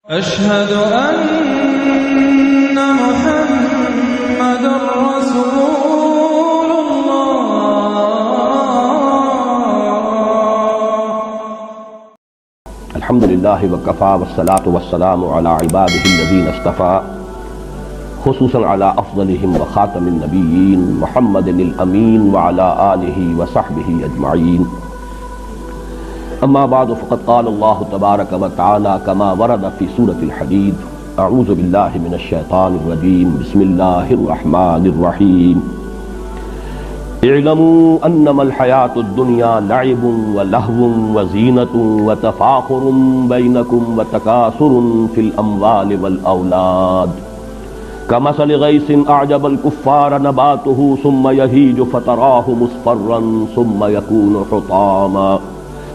أشهد أن محمد رسول الله. الحمد لله وكفى والصلاة والسلام على عباده الذين اصطفى خصوصا على أفضلهم وخاتم النبيين محمد الأمين وعلى آله وصحبه أجمعين. أما بعد فقد قال الله تبارك وتعالى كما ورد في سورة الحديد: أعوذ بالله من الشيطان الرجيم بسم الله الرحمن الرحيم. اعلموا أنما الحياة الدنيا لعب ولهو وزينة وتفاخر بينكم وتكاثر في الأموال والأولاد كمثل غيث أعجب الكفار نباته ثم يهيج فتراه مصفرا ثم يكون حطاما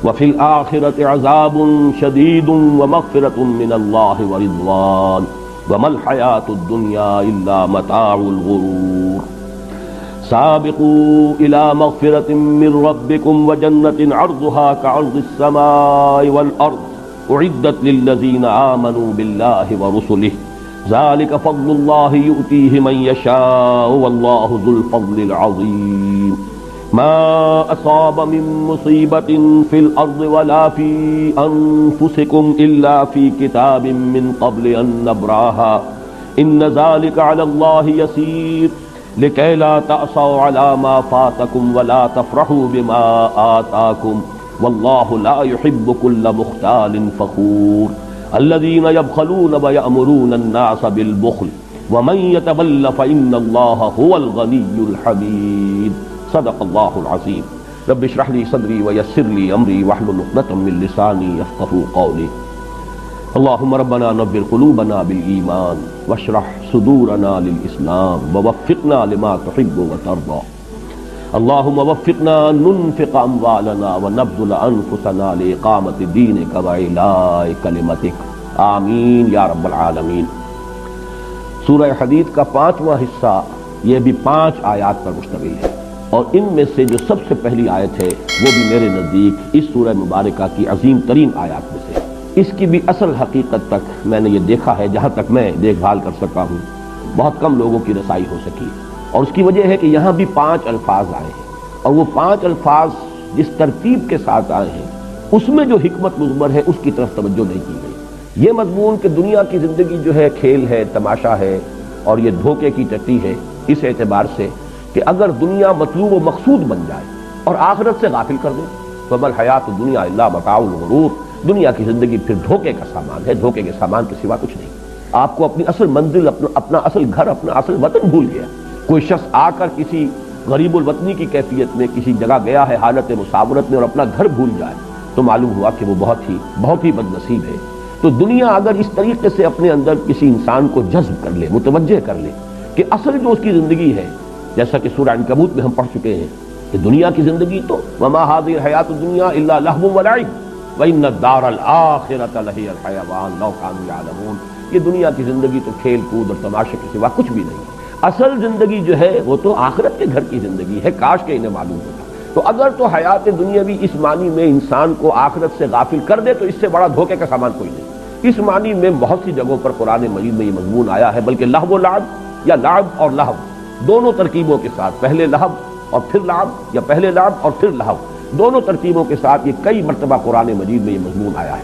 وفي الآخرة عذاب شديد ومغفرة من الله ورضوان وما الحياة الدنيا إلا متاع الغرور. سابقوا إلى مغفرة من ربكم وجنة عرضها كعرض السماء والأرض أعدت للذين آمنوا بالله ورسله ذلك فضل الله يؤتيه من يشاء والله ذو الفضل العظيم. ما أصاب من مصيبة في الأرض ولا في أنفسكم إلا في كتاب من قبل أن نبراها إن ذلك على الله يسير لكي لا تأسوا على ما فاتكم ولا تفرحوا بما آتاكم والله لا يحب كل مختال فخور. الذين يبخلون ويأمرون الناس بالبخل ومن يتول فإن الله هو الغني الحميد. صدق اللہ العظیم. رب اشرح لي صدری ويسر لي امری واحلل عقدۃ من لسانی یفقهوا قولی. اللهم ربنا نور قلوبنا بالایمان واشرح صدورنا للاسلام ووفقنا لما تحب وترضى. اللهم وفقنا ننفق اموالنا ونبذل انفسنا لاقامة دینك وإعلاء کلمتك آمین یا رب العالمین. سورہ حدید کا 5واں حصہ یہ بھی 5 آیات پر مشتمل ہے، اور ان میں سے جو سب سے پہلی آیت ہے وہ بھی میرے نزدیک اس سورہ مبارکہ کی عظیم ترین آیات میں سے. اس کی بھی اصل حقیقت تک میں نے یہ دیکھا ہے، جہاں تک میں دیکھ بھال کر سکا ہوں بہت کم لوگوں کی رسائی ہو سکی، اور اس کی وجہ ہے کہ یہاں بھی 5 الفاظ آئے ہیں، اور وہ 5 الفاظ جس ترتیب کے ساتھ آئے ہیں اس میں جو حکمت مضمر ہے اس کی طرف توجہ نہیں کی گئی. یہ مضمون کہ دنیا کی زندگی جو ہے کھیل ہے، تماشا ہے، اور یہ دھوکے کی ٹٹی ہے، اس اعتبار سے کہ اگر دنیا مطلوب و مقصود بن جائے اور آخرت سے غافل کر دے تو بل حیات الدنیا الا متاع الغرور، دنیا کی زندگی پھر دھوکے کا سامان ہے، دھوکے کے سامان کے سوا کچھ نہیں. آپ کو اپنی اصل منزل، اپنا اصل گھر، اپنا اصل وطن بھول گیا. کوئی شخص آ کر کسی غریب الوطنی کی کیفیت میں کسی جگہ گیا ہے حالت مساورت میں اور اپنا گھر بھول جائے تو معلوم ہوا کہ وہ بہت ہی بد نصیب ہے. تو دنیا اگر اس طریقے سے اپنے اندر کسی انسان کو جذب کر لے، متوجہ کر لے کہ اصل جو اس کی زندگی ہے، جیسا کہ سورہ عنکبوت میں ہم پڑھ چکے ہیں کہ دنیا کی زندگی تو وما هذه الحیات الدنیا الا لهو ولعب وان الدار الاخرۃ لہی الحیوان لو کانوا یعلمون. یہ دنیا کی زندگی تو کھیل کود اور تماشے کے سوا کچھ بھی نہیں. اصل زندگی جو ہے وہ تو آخرت کے گھر کی زندگی ہے، کاش کہ انہیں معلوم ہوتا. تو اگر تو حیات دنیاوی اس معنی میں انسان کو آخرت سے غافل کر دے تو اس سے بڑا دھوکے کا سامان کوئی نہیں. اس معنی میں بہت سی جگہوں پر قرآن مجید میں یہ مضمون آیا ہے، بلکہ لہو و لعب یا لعب اور لہو دونوں ترکیبوں کے ساتھ، پہلے لہو اور پھر لعب یا پہلے لعب اور پھر لہو، دونوں ترکیبوں کے ساتھ یہ کئی مرتبہ قرآن مجید میں یہ مضمون آیا ہے.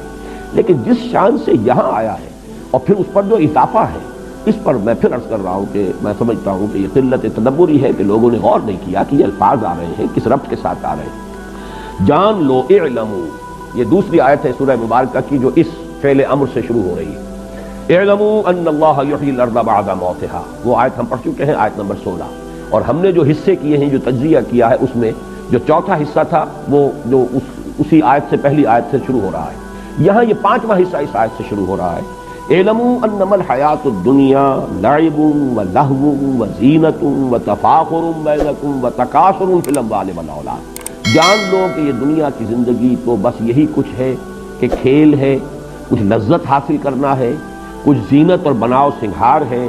لیکن جس شان سے یہاں آیا ہے اور پھر اس پر جو اضافہ ہے، اس پر میں پھر عرض کر رہا ہوں کہ میں سمجھتا ہوں کہ یہ قلت تدبری ہے کہ لوگوں نے غور نہیں کیا کہ یہ الفاظ آ رہے ہیں کس ربط کے ساتھ آ رہے ہیں. جان لو، اعلموا، یہ دوسری آیت ہے سورہ مبارکہ کی جو اس فعل امر سے شروع ہو رہی ہے. اعلموا ان اللہ یحیی الارض بعد موتها، وہ آیت ہم پڑھ چکے ہیں، آیت نمبر 16. اور ہم نے جو حصے کیے ہیں، جو تجزیہ کیا ہے، اس میں جو چوتھا حصہ تھا وہ جو اسی آیت سے پہلی آیت سے شروع ہو رہا ہے. یہاں یہ 5واں حصہ اس آیت سے شروع ہو رہا ہے. اعلموا انما الحیات الدنیا لعب ولہو وزینۃ وتفاخر بینکم وتکاثر فی الاموال والاولاد. جان لو کہ یہ دنیا کی زندگی تو بس یہی کچھ ہے کہ کھیل ہے، کچھ لذت حاصل کرنا ہے، کچھ زینت اور بناؤ سنگھار ہے،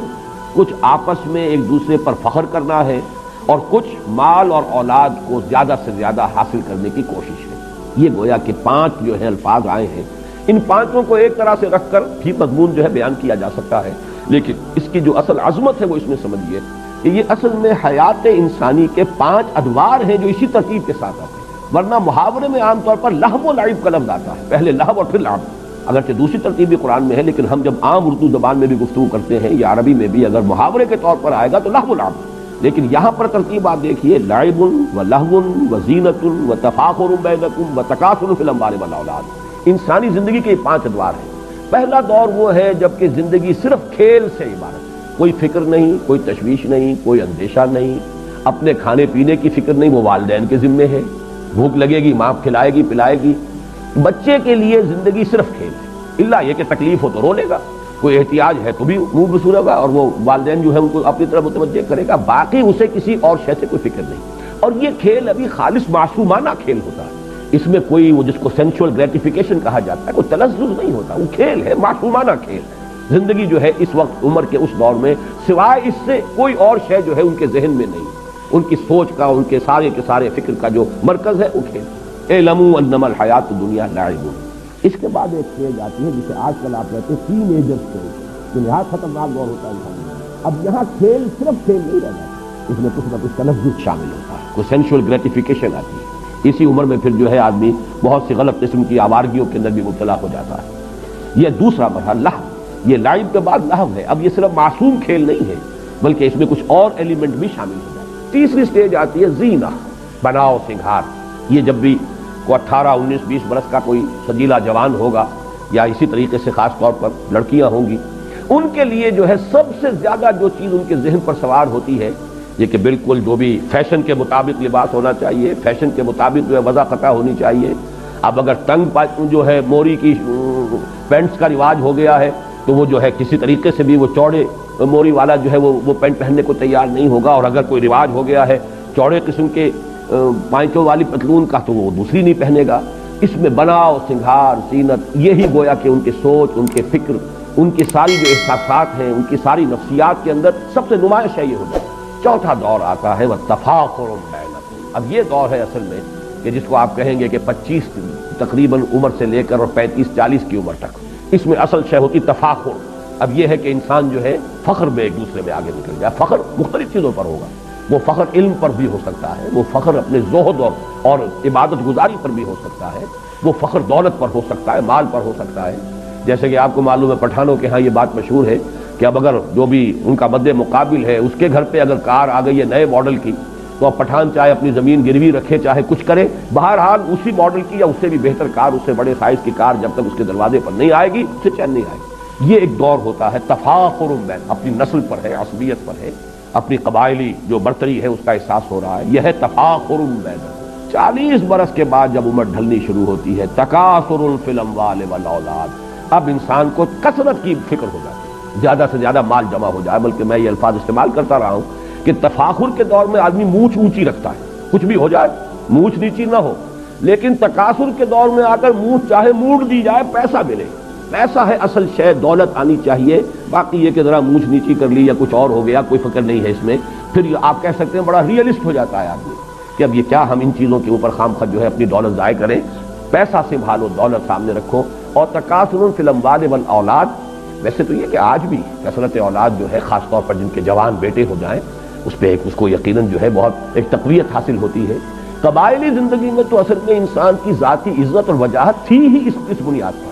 کچھ آپس میں ایک دوسرے پر فخر کرنا ہے، اور کچھ مال اور اولاد کو زیادہ سے زیادہ حاصل کرنے کی کوشش ہے. یہ گویا کہ 5 جو ہے الفاظ آئے ہیں، ان پانچوں کو ایک طرح سے رکھ کر بھی مضمون جو ہے بیان کیا جا سکتا ہے، لیکن اس کی جو اصل عظمت ہے وہ اس میں سمجھیے کہ یہ اصل میں حیات انسانی کے 5 ادوار ہیں جو اسی ترتیب کے ساتھ آتے ہیں، ورنہ محاورے میں عام طور پر لہو و لعب کا لفظ آتا ہے، پہلے لہو اور پھر لعب، اگرچہ دوسری ترتیب بھی قرآن میں ہے، لیکن ہم جب عام اردو زبان میں بھی گفتگو کرتے ہیں یا عربی میں بھی اگر محاورے کے طور پر آئے گا تو لہو و لعب، لیکن یہاں پر ترتیب آپ دیکھیے لعب و لہو و زینت و تفاخر بینکم و تکاثر فی الاموال والاولاد۔ انسانی زندگی کے 5 ادوار ہیں۔ پہلا دور وہ ہے جب کہ زندگی صرف کھیل سے عبارت، کوئی فکر نہیں، کوئی تشویش نہیں، کوئی اندیشہ نہیں، اپنے کھانے پینے کی فکر نہیں، وہ والدین کے ذمے ہے، بھوک لگے گی ماں کھلائے گی پلائے گی۔ بچے کے لیے زندگی صرف کھیل ہے، الا یہ کہ تکلیف ہو تو رو لے گا، کوئی احتیاج ہے تو بھی منہ بسورے گا اور وہ والدین جو ہے ان کو اپنی طرف متوجہ کرے گا، باقی اسے کسی اور شے سے کوئی فکر نہیں۔ اور یہ کھیل ابھی خالص معصومانہ کھیل ہوتا ہے، اس میں کوئی وہ جس کو سینشول گریٹیفیکیشن کہا جاتا ہے، کوئی تلذذ نہیں ہوتا، وہ کھیل ہے، معصومانہ کھیل ہے۔ زندگی جو ہے اس وقت عمر کے اس دور میں سوائے اس سے کوئی اور شے جو ہے ان کے ذہن میں نہیں، ان کی سوچ کا، ان کے سارے فکر کا جو مرکز ہے وہ کھیل۔ اعلموا انما الحیات الدنیا لعب۔ اس کے بعد ایک اسٹیج آتی ہے جسے آج کل آپ کہتے ہیں ٹین ایجر اسٹیج، جو نہایت خطرناک دور ہوتا ہے انسان۔ اب یہاں کھیل صرف کھیل نہیں رہ جاتا، اس میں کچھ نہ کچھ تلذذ شامل ہوتا ہے، کوئی سینشول گریٹیفیکیشن آتی ہے۔ اسی عمر میں پھر جو ہے آدمی بہت سی غلط قسم کی آوارگیوں کے اندر بھی مبتلا ہو جاتا ہے۔ یہ دوسرا مرحلہ لہو، یہ لعب کے بعد لہو ہے۔ اب یہ صرف معصوم کھیل نہیں ہے بلکہ اس میں کچھ اور ایلیمنٹ بھی شامل ہو جاتے ہیں۔ تیسری سٹیج آتی ہے زینہ، بناؤ سنگھار۔ یہ جب بھی کوئی 18 19 20 برس کا کوئی سجیلا جوان ہوگا یا اسی طریقے سے خاص طور پر لڑکیاں ہوں گی، ان کے لیے جو ہے سب سے زیادہ جو چیز ان کے ذہن پر سوار ہوتی ہے یہ کہ بالکل جو بھی فیشن کے مطابق لباس ہونا چاہیے، فیشن کے مطابق جو ہے وضع قطع ہونی چاہیے۔ اب اگر تنگ جو ہے موری کی پینٹس کا رواج ہو گیا ہے تو وہ جو ہے کسی طریقے سے بھی وہ چوڑے موری والا جو ہے وہ پینٹ پہننے کو تیار نہیں ہوگا، اور اگر کوئی رواج ہو گیا ہے چوڑے قسم کے پائچوں والی پتلون کا تو وہ دوسری نہیں پہنے گا۔ اس میں بناؤ سنگھار زینت، یہی گویا کہ ان کی سوچ، ان کے فکر، ان کی ساری جو احساسات ہیں، ان کی ساری نفسیات کے اندر سب سے نمائش ہے یہ ہوتا ہے۔ چوتھا دور آتا ہے وہ تفاخر بینکم۔ اب یہ دور ہے اصل میں کہ جس کو آپ کہیں گے کہ 25 تقریباً عمر سے لے کر اور 35 40 کی عمر تک، اس میں اصل شے ہوتی تفاخر۔ اب یہ ہے کہ انسان جو ہے فخر میں ایک دوسرے میں آگے نکل جائے۔ فخر مختلف چیزوں پر ہوگا، وہ فخر علم پر بھی ہو سکتا ہے، وہ فخر اپنے زہد اور عبادت گزاری پر بھی ہو سکتا ہے، وہ فخر دولت پر ہو سکتا ہے، مال پر ہو سکتا ہے۔ جیسے کہ آپ کو معلوم ہے پٹھانوں کے ہاں یہ بات مشہور ہے کہ اب اگر جو بھی ان کا مد مقابل ہے اس کے گھر پہ اگر کار آ گئی ہے نئے ماڈل کی تو اب پٹھان چاہے اپنی زمین گروی رکھے چاہے کچھ کرے، بہرحال اسی ماڈل کی یا اس سے بھی بہتر کار، اس سے بڑے سائز کی کار جب تک اس کے دروازے پر نہیں آئے گی اسے چین نہیں آئے گی۔ یہ ایک دور ہوتا ہے تفاخر بین، اپنی نسل پر ہے، عصبیت پر ہے، اپنی قبائلی جو برتری ہے اس کا احساس ہو رہا ہے، یہ ہے تفاخر بین۔ 40 برس کے بعد جب عمر ڈھلنی شروع ہوتی ہے تکاثر فی الاموال والاولاد، اب انسان کو کثرت کی فکر ہو جاتی ہے، زیادہ سے زیادہ مال جمع ہو جائے، بلکہ میں یہ الفاظ استعمال کرتا رہا ہوں کہ تفاخر کے دور میں آدمی مونچھ اونچی رکھتا ہے، کچھ بھی ہو جائے مونچھ نیچی نہ ہو، لیکن تکاثر کے دور میں آ کر مونچھ چاہے موڑ دی جائے پیسہ ملے، پیسہ ہے اصل شے، دولت آنی چاہیے، باقی یہ کہ ذرا مونچھ نیچی کر لی یا کچھ اور ہو گیا کوئی فکر نہیں ہے اس میں۔ پھر آپ کہہ سکتے ہیں بڑا ریئلسٹ ہو جاتا ہے آدمی کہ اب یہ کیا ہم ان چیزوں کے اوپر خام خواہ جو ہے اپنی دولت ضائع کریں، پیسہ سنبھالو، دولت سامنے رکھو۔ اور تکاثر فی الاموال والاولاد، ویسے تو یہ کہ آج بھی کثرت اولاد جو ہے خاص طور پر جن کے جوان بیٹے ہو جائیں اس پہ اس کو یقیناً جو ہے بہت ایک تقویت حاصل ہوتی ہے۔ قبائلی زندگی میں تو اصل میں انسان کی ذاتی عزت اور وجاہت تھی ہی اس بنیاد پر۔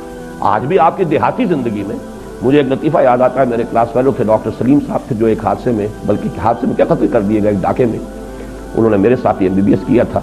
آج بھی آپ کی دیہاتی زندگی میں مجھے ایک لطیفہ یاد آتا ہے، میرے کلاس فیلو تھے ڈاکٹر سلیم صاحب تھے جو ایک حادثے میں، بلکہ حادثے میں کیا قتل کر دیے گئے ایک ڈاکے میں، انہوں نے میرے ساتھ MBBS کیا تھا۔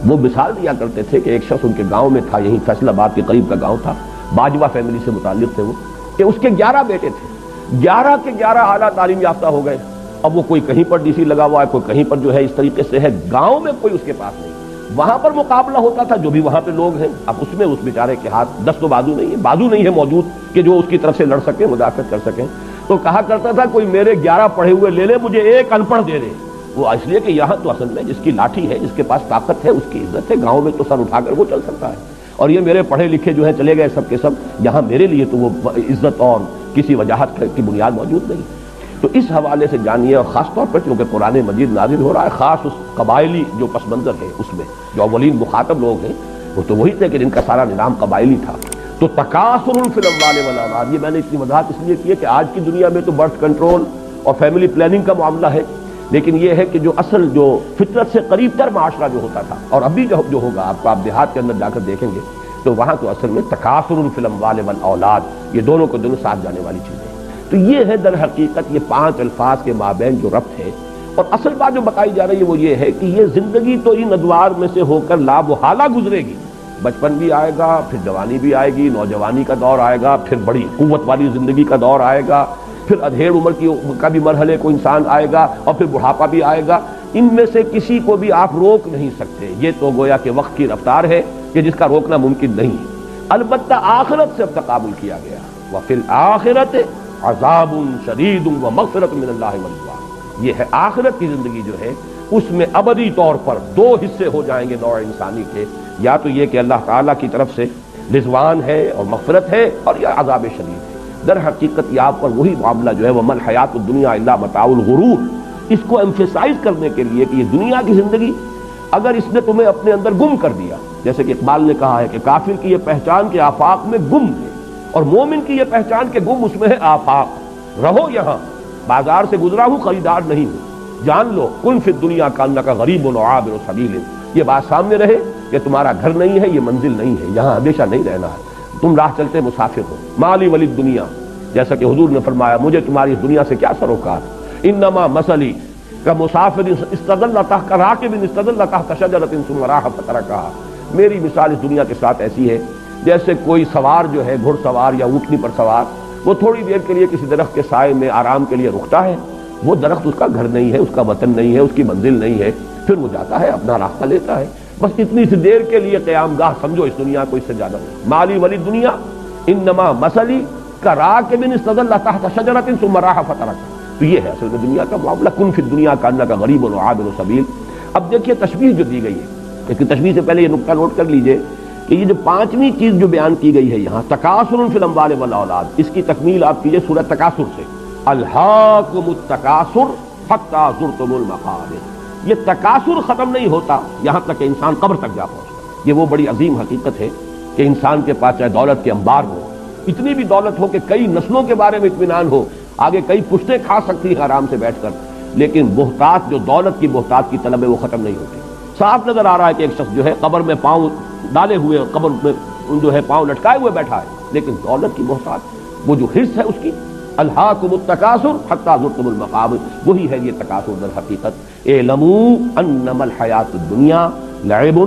وہ مثال دیا کرتے تھے کہ ایک شخص ان کے گاؤں میں تھا، یہیں فیصل آباد کے قریب کا گاؤں تھا، باجوہ فیملی سے متعلق تھے وہ، کہ اس کے 11 بیٹے تھے، 11 کے 11 اعلیٰ تعلیم یافتہ ہو گئے۔ اب وہ کوئی کہیں پر DC لگا ہوا ہے، کوئی کہیں پر جو ہے اس طریقے سے ہے، گاؤں میں کوئی اس کے پاس نہیں، وہاں پر مقابلہ ہوتا تھا جو بھی وہاں پہ لوگ ہیں، اب اس میں اس بیچارے کے ہاتھ دست و بازو نہیں ہے موجود کہ جو اس کی طرف سے لڑ سکیں، مدافعت کر سکیں، تو کہا کرتا تھا کوئی میرے 11 پڑھے ہوئے لے لے، مجھے ایک ان پڑھ دے دے۔ وہ اس لیے کہ یہاں تو اصل میں جس کی لاٹھی ہے، جس کے پاس طاقت ہے، اس کی عزت ہے، گاؤں میں تو سر اٹھا کر وہ چل سکتا ہے، اور یہ میرے پڑھے لکھے جو ہیں چلے گئے سب کے سب، یہاں میرے لیے تو وہ عزت اور کسی وجاہت کی بنیاد موجود نہیں۔ تو اس حوالے سے جانیے، اور خاص طور پر چونکہ قرآن مجید نازل ہو رہا ہے خاص اس قبائلی جو پس منظر ہے اس میں جو اولین مخاطب لوگ ہیں وہ تو وہی تھے کہ جن کا سارا نظام قبائلی تھا، تو تکاثر فی الاموال والاولاد، یہ میں نے اتنی وضاحت اس لیے کی ہے کہ آج کی دنیا میں تو برتھ کنٹرول اور فیملی پلاننگ کا معاملہ ہے، لیکن یہ ہے کہ جو اصل جو فطرت سے قریب تر معاشرہ جو ہوتا تھا، اور ابھی جو ہوگا آپ دیہات کے اندر جا کر دیکھیں گے تو وہاں تو اصل میں تکاثر فی الاموال والاولاد، یہ دونوں کو دونوں ساتھ جانے والی چیزیں ہیں۔ تو یہ ہے در حقیقت یہ 5 الفاظ کے مابین جو ربط ہے، اور اصل بات جو بتائی جا رہی ہے وہ یہ ہے کہ یہ زندگی تو ان ادوار میں سے ہو کر لامحالہ گزرے گی، بچپن بھی آئے گا، پھر جوانی بھی آئے گی، نوجوانی کا دور آئے گا، پھر بڑی قوت والی زندگی کا دور آئے گا، پھر ادھیڑ عمر کا بھی مرحلے کو انسان آئے گا، اور پھر بڑھاپا بھی آئے گا۔ ان میں سے کسی کو بھی آپ روک نہیں سکتے، یہ تو گویا کہ وقت کی رفتار ہے کہ جس کا روکنا ممکن نہیں ہے۔ البتہ آخرت سے اب تقابل کیا گیا، وفی الآخرۃ عذاب شدید ومغفرۃ من اللہ ورضوان، یہ ہے آخرت کی زندگی جو ہے اس میں ابدی طور پر 2 حصے ہو جائیں گے نوع انسانی کے، یا تو یہ کہ اللہ تعالیٰ کی طرف سے رضوان ہے اور مغفرت ہے، اور یا عذاب شدید ہے۔ در حقیقت یہاں پر وہی معاملہ جو ہے وہ وَمَا الْحَيَاةُ الدُّنْيَا إِلَّا مَتَاعُ الْغُرُورِ، اس کو ایمفیسائز کرنے کے لیے کہ یہ دنیا کی زندگی اگر اس نے تمہیں اپنے اندر گم کر دیا، جیسے کہ اقبال نے کہا ہے کہ کافر کی یہ پہچان کے آفاق میں گم ہے، اور مومن کی یہ پہچان کے گم اس میں ہے آفاق۔ رہو یہاں، بازار سے گزرا ہوں، خریدار نہیں ہوں، جان لو کن فی الدنیا کانک غریب و عابر سبیل، یہ بات سامنے رہے کہ تمہارا گھر نہیں ہے، یہ منزل نہیں ہے، یہاں ہمیشہ نہیں رہنا ہے، تم راہ چلتے مسافر ہو۔ مالی ولی دنیا، جیسا کہ حضور نے فرمایا مجھے تمہاری اس دنیا سے کیا سروکار، انما مثلی کا مسافر استظل تحت راکب استظل تحت شجرۃ ثم راح فترکها، میری مثال اس دنیا کے ساتھ ایسی ہے جیسے کوئی سوار جو ہے، گھڑ سوار یا اونٹنی پر سوار، وہ تھوڑی دیر کے لیے کسی درخت کے سائے میں آرام کے لیے رکتا ہے، وہ درخت اس کا گھر نہیں ہے، اس کا وطن نہیں ہے، اس کی منزل نہیں ہے، پھر وہ جاتا ہے اپنا راستہ لیتا ہے، بس اتنی سی دیر کے لیے قیام گاہ سمجھو اس دنیا کو، اس سے زیادہ مالی ولی دنیا انما مثلی کراکب استظل تحت شجرۃ ثم راح فترکها، تو یہ ہے اصل میں دنیا کا معاملہ، کن فی الدنیا کانک غریب و عابر سبیل۔ اب دیکھیے تشبیہ جو دی گئی ہے، لیکن تشبیہ سے پہلے یہ نقطہ نوٹ کر لیجئے کہ یہ جو 5ویں چیز جو بیان کی گئی ہے یہاں، تکاثر فی الاموال والاولاد، اس کی تکمیل آپ کیجئے سورۃ تکاثر سے، الہاکم التکاثر حتی زرتم المقابر۔ یہ تکاثر ختم نہیں ہوتا یہاں تک کہ انسان قبر تک جا پہنچتا۔ یہ وہ بڑی عظیم حقیقت ہے کہ انسان کے پاس چاہے دولت کے انبار ہو، اتنی بھی دولت ہو کہ کئی نسلوں کے بارے میں اطمینان ہو، آگے کئی پشتیں کھا سکتی ہیں آرام سے بیٹھ کر، لیکن بہتات جو دولت کی بہتات کی طلب ہے وہ ختم نہیں ہوتی۔ صاف نظر آ رہا ہے کہ ایک شخص جو ہے قبر میں پاؤں ڈالے ہوئے، قبر میں جو ہے پاؤں لٹکائے ہوئے بیٹھا ہے، لیکن دولت کی بہتات، وہ جو حرص ہے اس کی، الہاکم التکاثر حتی زرتم المقابر، وہی ہے یہ تکاثر در حقیقت۔ اعلموا انما الحیاۃ الدنیا لعب،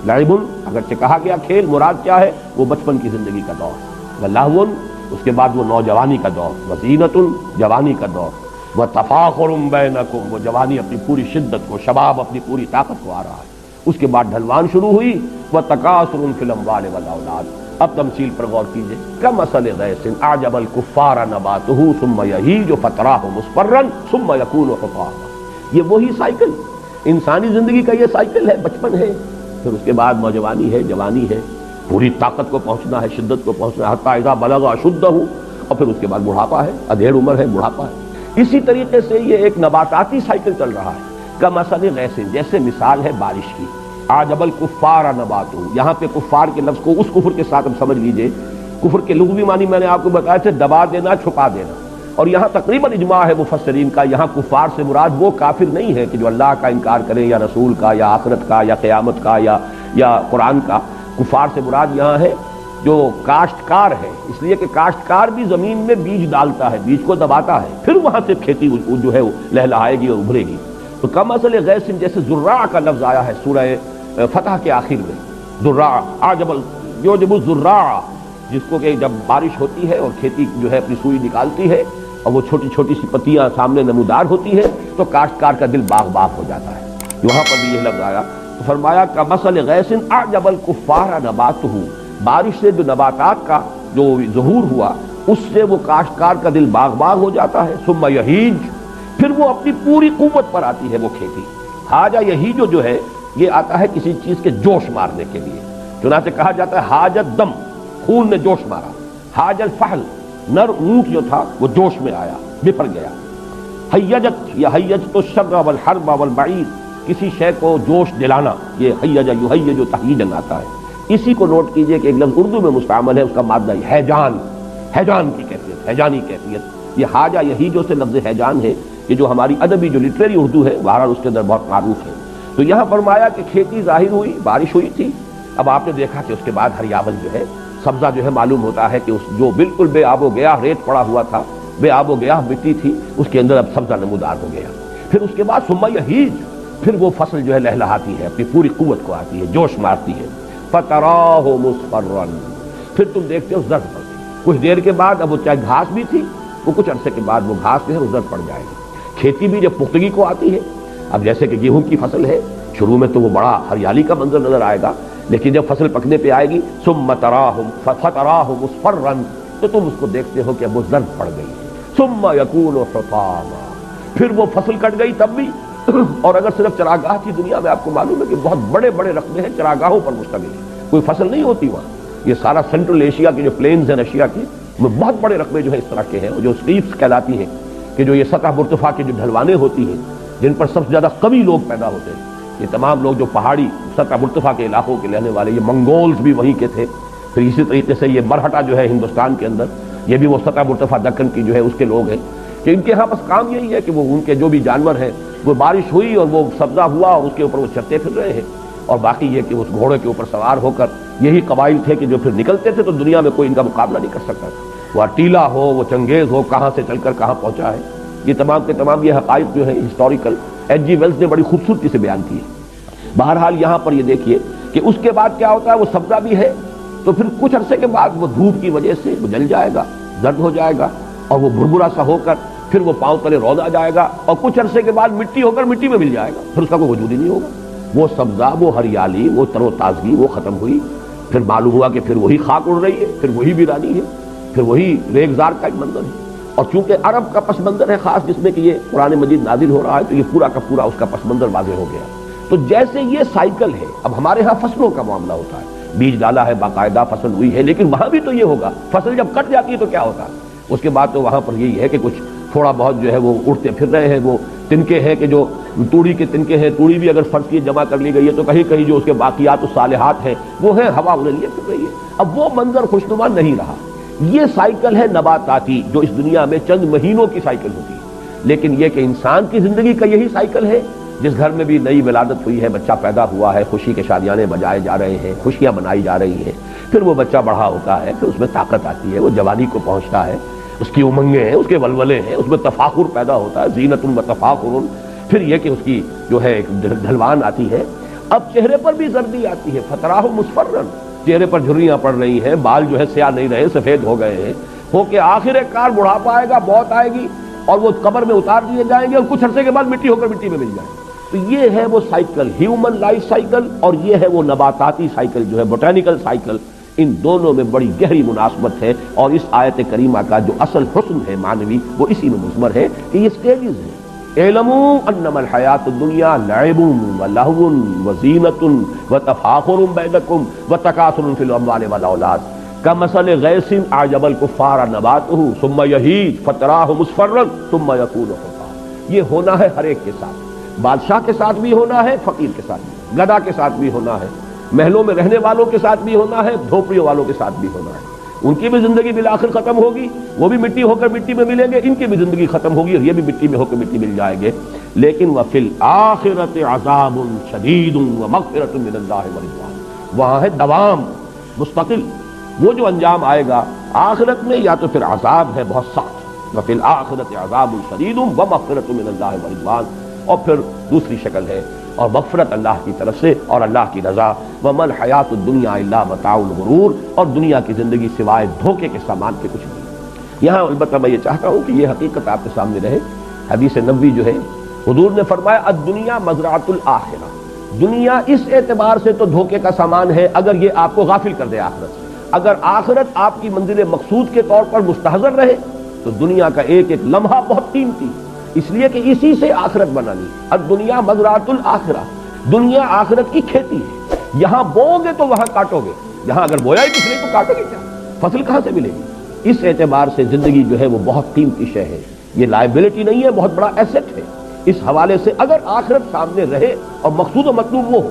لعب اگرچہ کہا گیا کھیل، مراد کیا ہے؟ وہ بچپن کی زندگی کا دور، ولہو اس کے بعد وہ نوجوانی کا دور، وزینۃ جوانی کا دور، وتفاخر بینکم وہ جوانی اپنی پوری شدت کو، شباب اپنی پوری طاقت کو آ رہا ہے، اس کے بعد ڈھلوان شروع ہوئی، وتکاثر فی الاموال والاولاد۔ اب تمثیل پر غور کیجئے، کمثل غیث اعجب الکفار نباتہ ثم یہیج فتراہ مصفرا ثم یکون حطاما، یہ وہی سائیکل، انسانی زندگی کا یہ سائیکل ہے، بچپن ہے، پھر اس کے بعد نوجوانی ہے، جوانی ہے، پوری طاقت کو پہنچنا ہے، شدت کو پہنچنا ہے، حتی اذا بلغ اشدہ، اور پھر اس کے بعد بڑھاپا ہے، ادھیڑ عمر ہے، بڑھاپا ہے۔ اسی طریقے سے یہ ایک نباتاتی سائیکل چل رہا ہے، کمثل غیث جیسے مثال ہے بارش کی، اعجب الکفار نباتہ، یہاں پہ کفار کے لفظ کو اس کفر کے ساتھ اب سمجھ لیجئے، کفر کے لغوی معنی میں نے آپ کو بتایا تھے، دبا دینا، چھپا دینا، اور یہاں تقریباً اجماع ہے مفسرین کا، یہاں کفار سے مراد وہ کافر نہیں ہے کہ جو اللہ کا انکار کرے یا رسول کا یا آخرت کا یا قیامت کا یا قرآن کا، کفار سے مراد یہاں ہے جو کاشتکار ہے، اس لیے کہ کاشتکار بھی زمین میں بیج ڈالتا ہے، بیج کو دباتا ہے، پھر وہاں سے کھیتی جو ہے وہ لہلہائے گی اور ابھرے گی۔ تو کمثل غیث جیسے زراع کا لفظ آیا ہے سورہ فتح کے آخر میں، زراع اعجب یعجب الزراع، جس کو کہ جب بارش ہوتی ہے اور کھیتی جو ہے اپنی سوئی نکالتی ہے اور وہ چھوٹی چھوٹی سی پتیاں سامنے نمودار ہوتی ہے تو کاشتکار کا دل باغ باغ ہو جاتا ہے، یہاں پر بھی یہ لفظ آیا، تو فرمایا کمثل غیث اعجب الکفار نباتہ، بارش سے جو نباتات کا جو ظہور ہوا اس سے وہ کاشتکار کا دل باغ باغ ہو جاتا ہے، ثم یہیج، پھر وہ اپنی پوری قوت پر آتی ہے وہ کھیتی۔ حاجہ یہیج جو ہے یہ آتا ہے کسی چیز کے جوش مارنے کے لیے، چنانچہ کہا جاتا ہے حاجت دم، خون نے جوش مارا، حاج الفحل، نر اونٹ جو تھا وہ جوش میں آیا، بفر گیا، حیجت یا حیجت الشر والحرب والبعیر، کسی شے کو جوش دلانا، یہ حیج یحیج جو تہیجن آتا ہے، اسی کو نوٹ کیجئے کہ ایک لفظ اردو میں مستعمل ہے، اس کا مادہ ہیجان، ہیجان کی کیفیت، ہیجانی کیفیت. یہ حاجہ یہی جو سے لفظ ہیجان ہے، یہ جو ہماری ادبی جو لٹریری اردو ہے بہرحال اس کے اندر بہت معروف ہے. تو یہاں فرمایا کہ کھیتی ظاہر ہوئی، بارش ہوئی تھی. اب آپ نے دیکھا کہ اس کے بعد ہریاول جو ہے، سبزہ جو ہے معلوم ہوتا ہے کہ اس جو بالکل بے آب و گیا ریت پڑا ہوا تھا، بے آب و گیا مٹی تھی، اس کے اندر اب سبزہ نمودار ہو گیا. پھر اس کے بعد ثم یہیج، پھر وہ فصل جو ہے لہلہاتی ہے، اپنی پوری قوت کو آتی ہے، جوش مارتی ہے. فتراہ مصفرا، پھر تم دیکھتے ہو زرد پڑ گئی. کچھ دیر کے بعد اب وہ چاہے گھاس بھی تھی، وہ کچھ عرصے کے بعد وہ گھاس جو ہے وہ زرد پڑ جائے گی. کھیتی بھی جب پختگی کو آتی ہے، اب جیسے کہ گیہوں کی فصل ہے، شروع میں تو وہ بڑا ہریالی کا منظر نظر آئے گا، لیکن جب فصل پکنے پہ آئے گی ثم تراہ فتراہ مصفرا، تو تم اس کو دیکھتے ہو کہ اب وہ زرد پڑ گئی. ثم یکون حطاما، پھر وہ فصل کٹ گئی تب بھی. اور اگر صرف چراگاہ کی دنیا میں آپ کو معلوم ہے کہ بہت بڑے بڑے رقبے ہیں چراگاہوں پر مشتمل ہے، کوئی فصل نہیں ہوتی وہاں. یہ سارا سینٹرل ایشیا کے جو پلینز ہیں ایشیا کے، میں بہت بڑے رقبے جو ہے اس طرح کے ہیں، جو اسٹیپس کہلاتی ہیں، کہ جو یہ سطح مرتفع کی جو ڈھلوانیں ہوتی ہیں جن پر سب سے زیادہ قوی لوگ پیدا ہوتے ہیں. یہ تمام لوگ جو پہاڑی سطح مرتفع کے علاقوں کے رہنے والے، یہ منگولز بھی وہیں کے تھے. پھر اسی طریقے سے یہ مرہٹا جو ہے ہندوستان کے اندر، یہ بھی وہ سطح مرتفع دکن کی جو ہے اس کے لوگ ہیں، کہ ان کے ہاں بس کام یہی ہے کہ وہ ان کے جو بھی جانور ہیں، وہ بارش ہوئی اور وہ سبزہ ہوا اور اس کے اوپر وہ چرتے پھر رہے ہیں. اور باقی یہ کہ اس گھوڑے کے اوپر سوار ہو کر یہی قبائل تھے کہ جو پھر نکلتے تھے تو دنیا میں کوئی ان کا مقابلہ نہیں کر سکتا تھا. وہ اٹیلا ہو، وہ چنگیز ہو، کہاں سے چل کر کہاں پہنچا ہے. یہ تمام کے تمام یہ حقائق جو ہیں ہسٹوریکل ایچ جی ویلز نے بڑی خوبصورتی سے بیان کیے. بہرحال یہاں پر یہ دیکھیے کہ اس کے بعد کیا ہوتا ہے، وہ سبزہ بھی ہے تو پھر کچھ عرصے کے بعد وہ دھوپ کی وجہ سے وہ جل جائے گا، زرد ہو جائے گا، اور وہ بھربھرا سا ہو کر پھر وہ پاؤں تلے روز آ جائے گا، اور کچھ عرصے کے بعد مٹی ہو کر مٹی میں مل جائے گا، پھر اس کا کوئی وجود ہی نہیں ہوگا. وہ سبزہ، وہ ہریالی، وہ تر و تازگی وہ ختم ہوئی. پھر معلوم ہوا کہ پھر وہی خاک اڑ رہی ہے، پھر وہی ویرانی ہے، پھر وہی ریگزار کا ایک منظر ہے. اور چونکہ عرب کا پس منظر ہے خاص، جس میں کہ یہ قرآن مجید نازل ہو رہا ہے، تو یہ پورا کا پورا اس کا پس منظر واضح ہو گیا. تو جیسے یہ سائیکل ہے، اب ہمارے ہاں فصلوں کا معاملہ ہوتا ہے، بیج ڈالا ہے، باقاعدہ فصل ہوئی ہے، لیکن وہاں بھی تو یہ ہوگا، فصل جب کٹ جاتی ہے تو کیا ہوتا ہے، اس کے بعد تو وہاں پر یہی ہے کہ کچھ تھوڑا بہت جو ہے وہ اڑتے پھر رہے ہیں. وہ تنکے ہیں کہ جو توڑی کے تنکے ہیں، توڑی بھی اگر فرض کی جمع کر لی گئی ہے تو کہیں کہیں جو اس کے باقیات الصالحات ہیں وہ ہیں، ہوا انہیں لیے پھر رہی ہے. اب وہ منظر خوشنما نہیں رہا. یہ سائیکل ہے نباتاتی جو اس دنیا میں چند مہینوں کی سائیکل ہوتی ہے. لیکن یہ کہ انسان کی زندگی کا یہی سائیکل ہے، جس گھر میں بھی نئی ولادت ہوئی ہے، بچہ پیدا ہوا ہے، خوشی کے شادیانے بجائے جا رہے ہیں، خوشیاں منائی جا رہی ہیں. پھر وہ بچہ بڑا ہوتا ہے، پھر اس میں طاقت آتی ہے، وہ جوانی کو پہنچتا ہے، اس کی امنگیں ہیں، اس کے ولولے ہیں، اس میں تفاخر پیدا ہوتا ہے، زینت و تفاخر. پھر یہ کہ اس کی جو ہے ایک ڈھلوان آتی ہے. اب چہرے پر بھی زردی آتی ہے، فتراہ مصفرا، چہرے پر جھریاں پڑ رہی ہیں، بال جو ہے سیاہ نہیں رہے، سفید ہو گئے ہیں. ہو کے آخر کار بڑھاپا آئے گا، موت آئے گی، اور وہ قبر میں اتار دیے جائیں گے، اور کچھ عرصے کے بعد مٹی ہو کر مٹی میں مل جائیں گے. تو یہ ہے وہ سائیکل، ہیومن لائف سائیکل، اور یہ ہے وہ نباتاتی سائیکل جو ہے بوٹینیکل سائیکل. ان دونوں میں بڑی گہری مناسبت ہے، اور اس آیت کریمہ کا جو اصل حسن ہے معنوی وہ اسی میں مضمر ہے کہ یہ سٹیجز ہیں. اعلموا انما الحیات الدنیا لعب ولہو وزینۃ وتفاخر بینکم وتکاثر فی الاموال والاولاد کمثل غیث اعجب الکفار نباتہ ثم یہیج فتراہ مصفرا ثم یکون حطاما. یہ ہونا ہے ہر ایک کے ساتھ، بادشاہ کے ساتھ بھی ہونا ہے، فقیر کے ساتھ بھی، گدھا کے ساتھ بھی ہونا ہے، محلوں میں رہنے والوں کے ساتھ بھی ہونا ہے، جھوپڑیوں والوں کے ساتھ بھی ہونا ہے. ان کی بھی زندگی بالآخر ختم ہوگی، وہ بھی مٹی ہو کر مٹی میں ملیں گے، ان کی بھی زندگی ختم ہوگی اور یہ بھی مٹی میں ہو کر مٹی مل جائیں گے. لیکن وفی الآخرۃ عذاب شدید ومغفرۃ من اللہ ورضوان، وہاں ہے دوام مستقل. وہ جو انجام آئے گا آخرت میں یا تو پھر عذاب ہے بہت سخت، وفی الآخرۃ عذاب شدید ومغفرۃ من اللہ ورضوان، اور پھر دوسری شکل ہے اور مغفرت اللہ کی طرف سے اور اللہ کی رضا. وَمَا الْحَيَاةُ الدُّنْيَا إِلَّا مَتَاعُ الْغُرُورِ، اور دنیا کی زندگی سوائے دھوکے کے سامان کے کچھ نہیں. یہاں البتہ میں یہ چاہتا ہوں کہ یہ حقیقت آپ کے سامنے رہے. حدیث نبوی جو ہے حضور نے فرمایا الدنیا مزرعۃ الآخرہ، دنیا اس اعتبار سے تو دھوکے کا سامان ہے اگر یہ آپ کو غافل کر دے آخرت سے. اگر آخرت آپ کی منزل مقصود کے طور پر مستحضر رہے تو دنیا کا ایک ایک لمحہ بہت قیمتی، اس لیے کہ اسی سے آخرت بنانی. الدنیا مزرعۃ الآخرہ، دنیا آخرت کی کھیتی ہے. یہاں بوؤ گے تو وہاں کاٹو گے، یہاں اگر بویا ہی کچھ نہیں تو کاٹو گے کیا، فصل کہاں سے ملے گی. اس اعتبار سے زندگی جو ہے وہ بہت قیمتی شے ہے، یہ لائبلٹی نہیں ہے، بہت بڑا ایسٹ ہے. اس حوالے سے اگر آخرت سامنے رہے اور مقصود و مطلوب وہ ہو،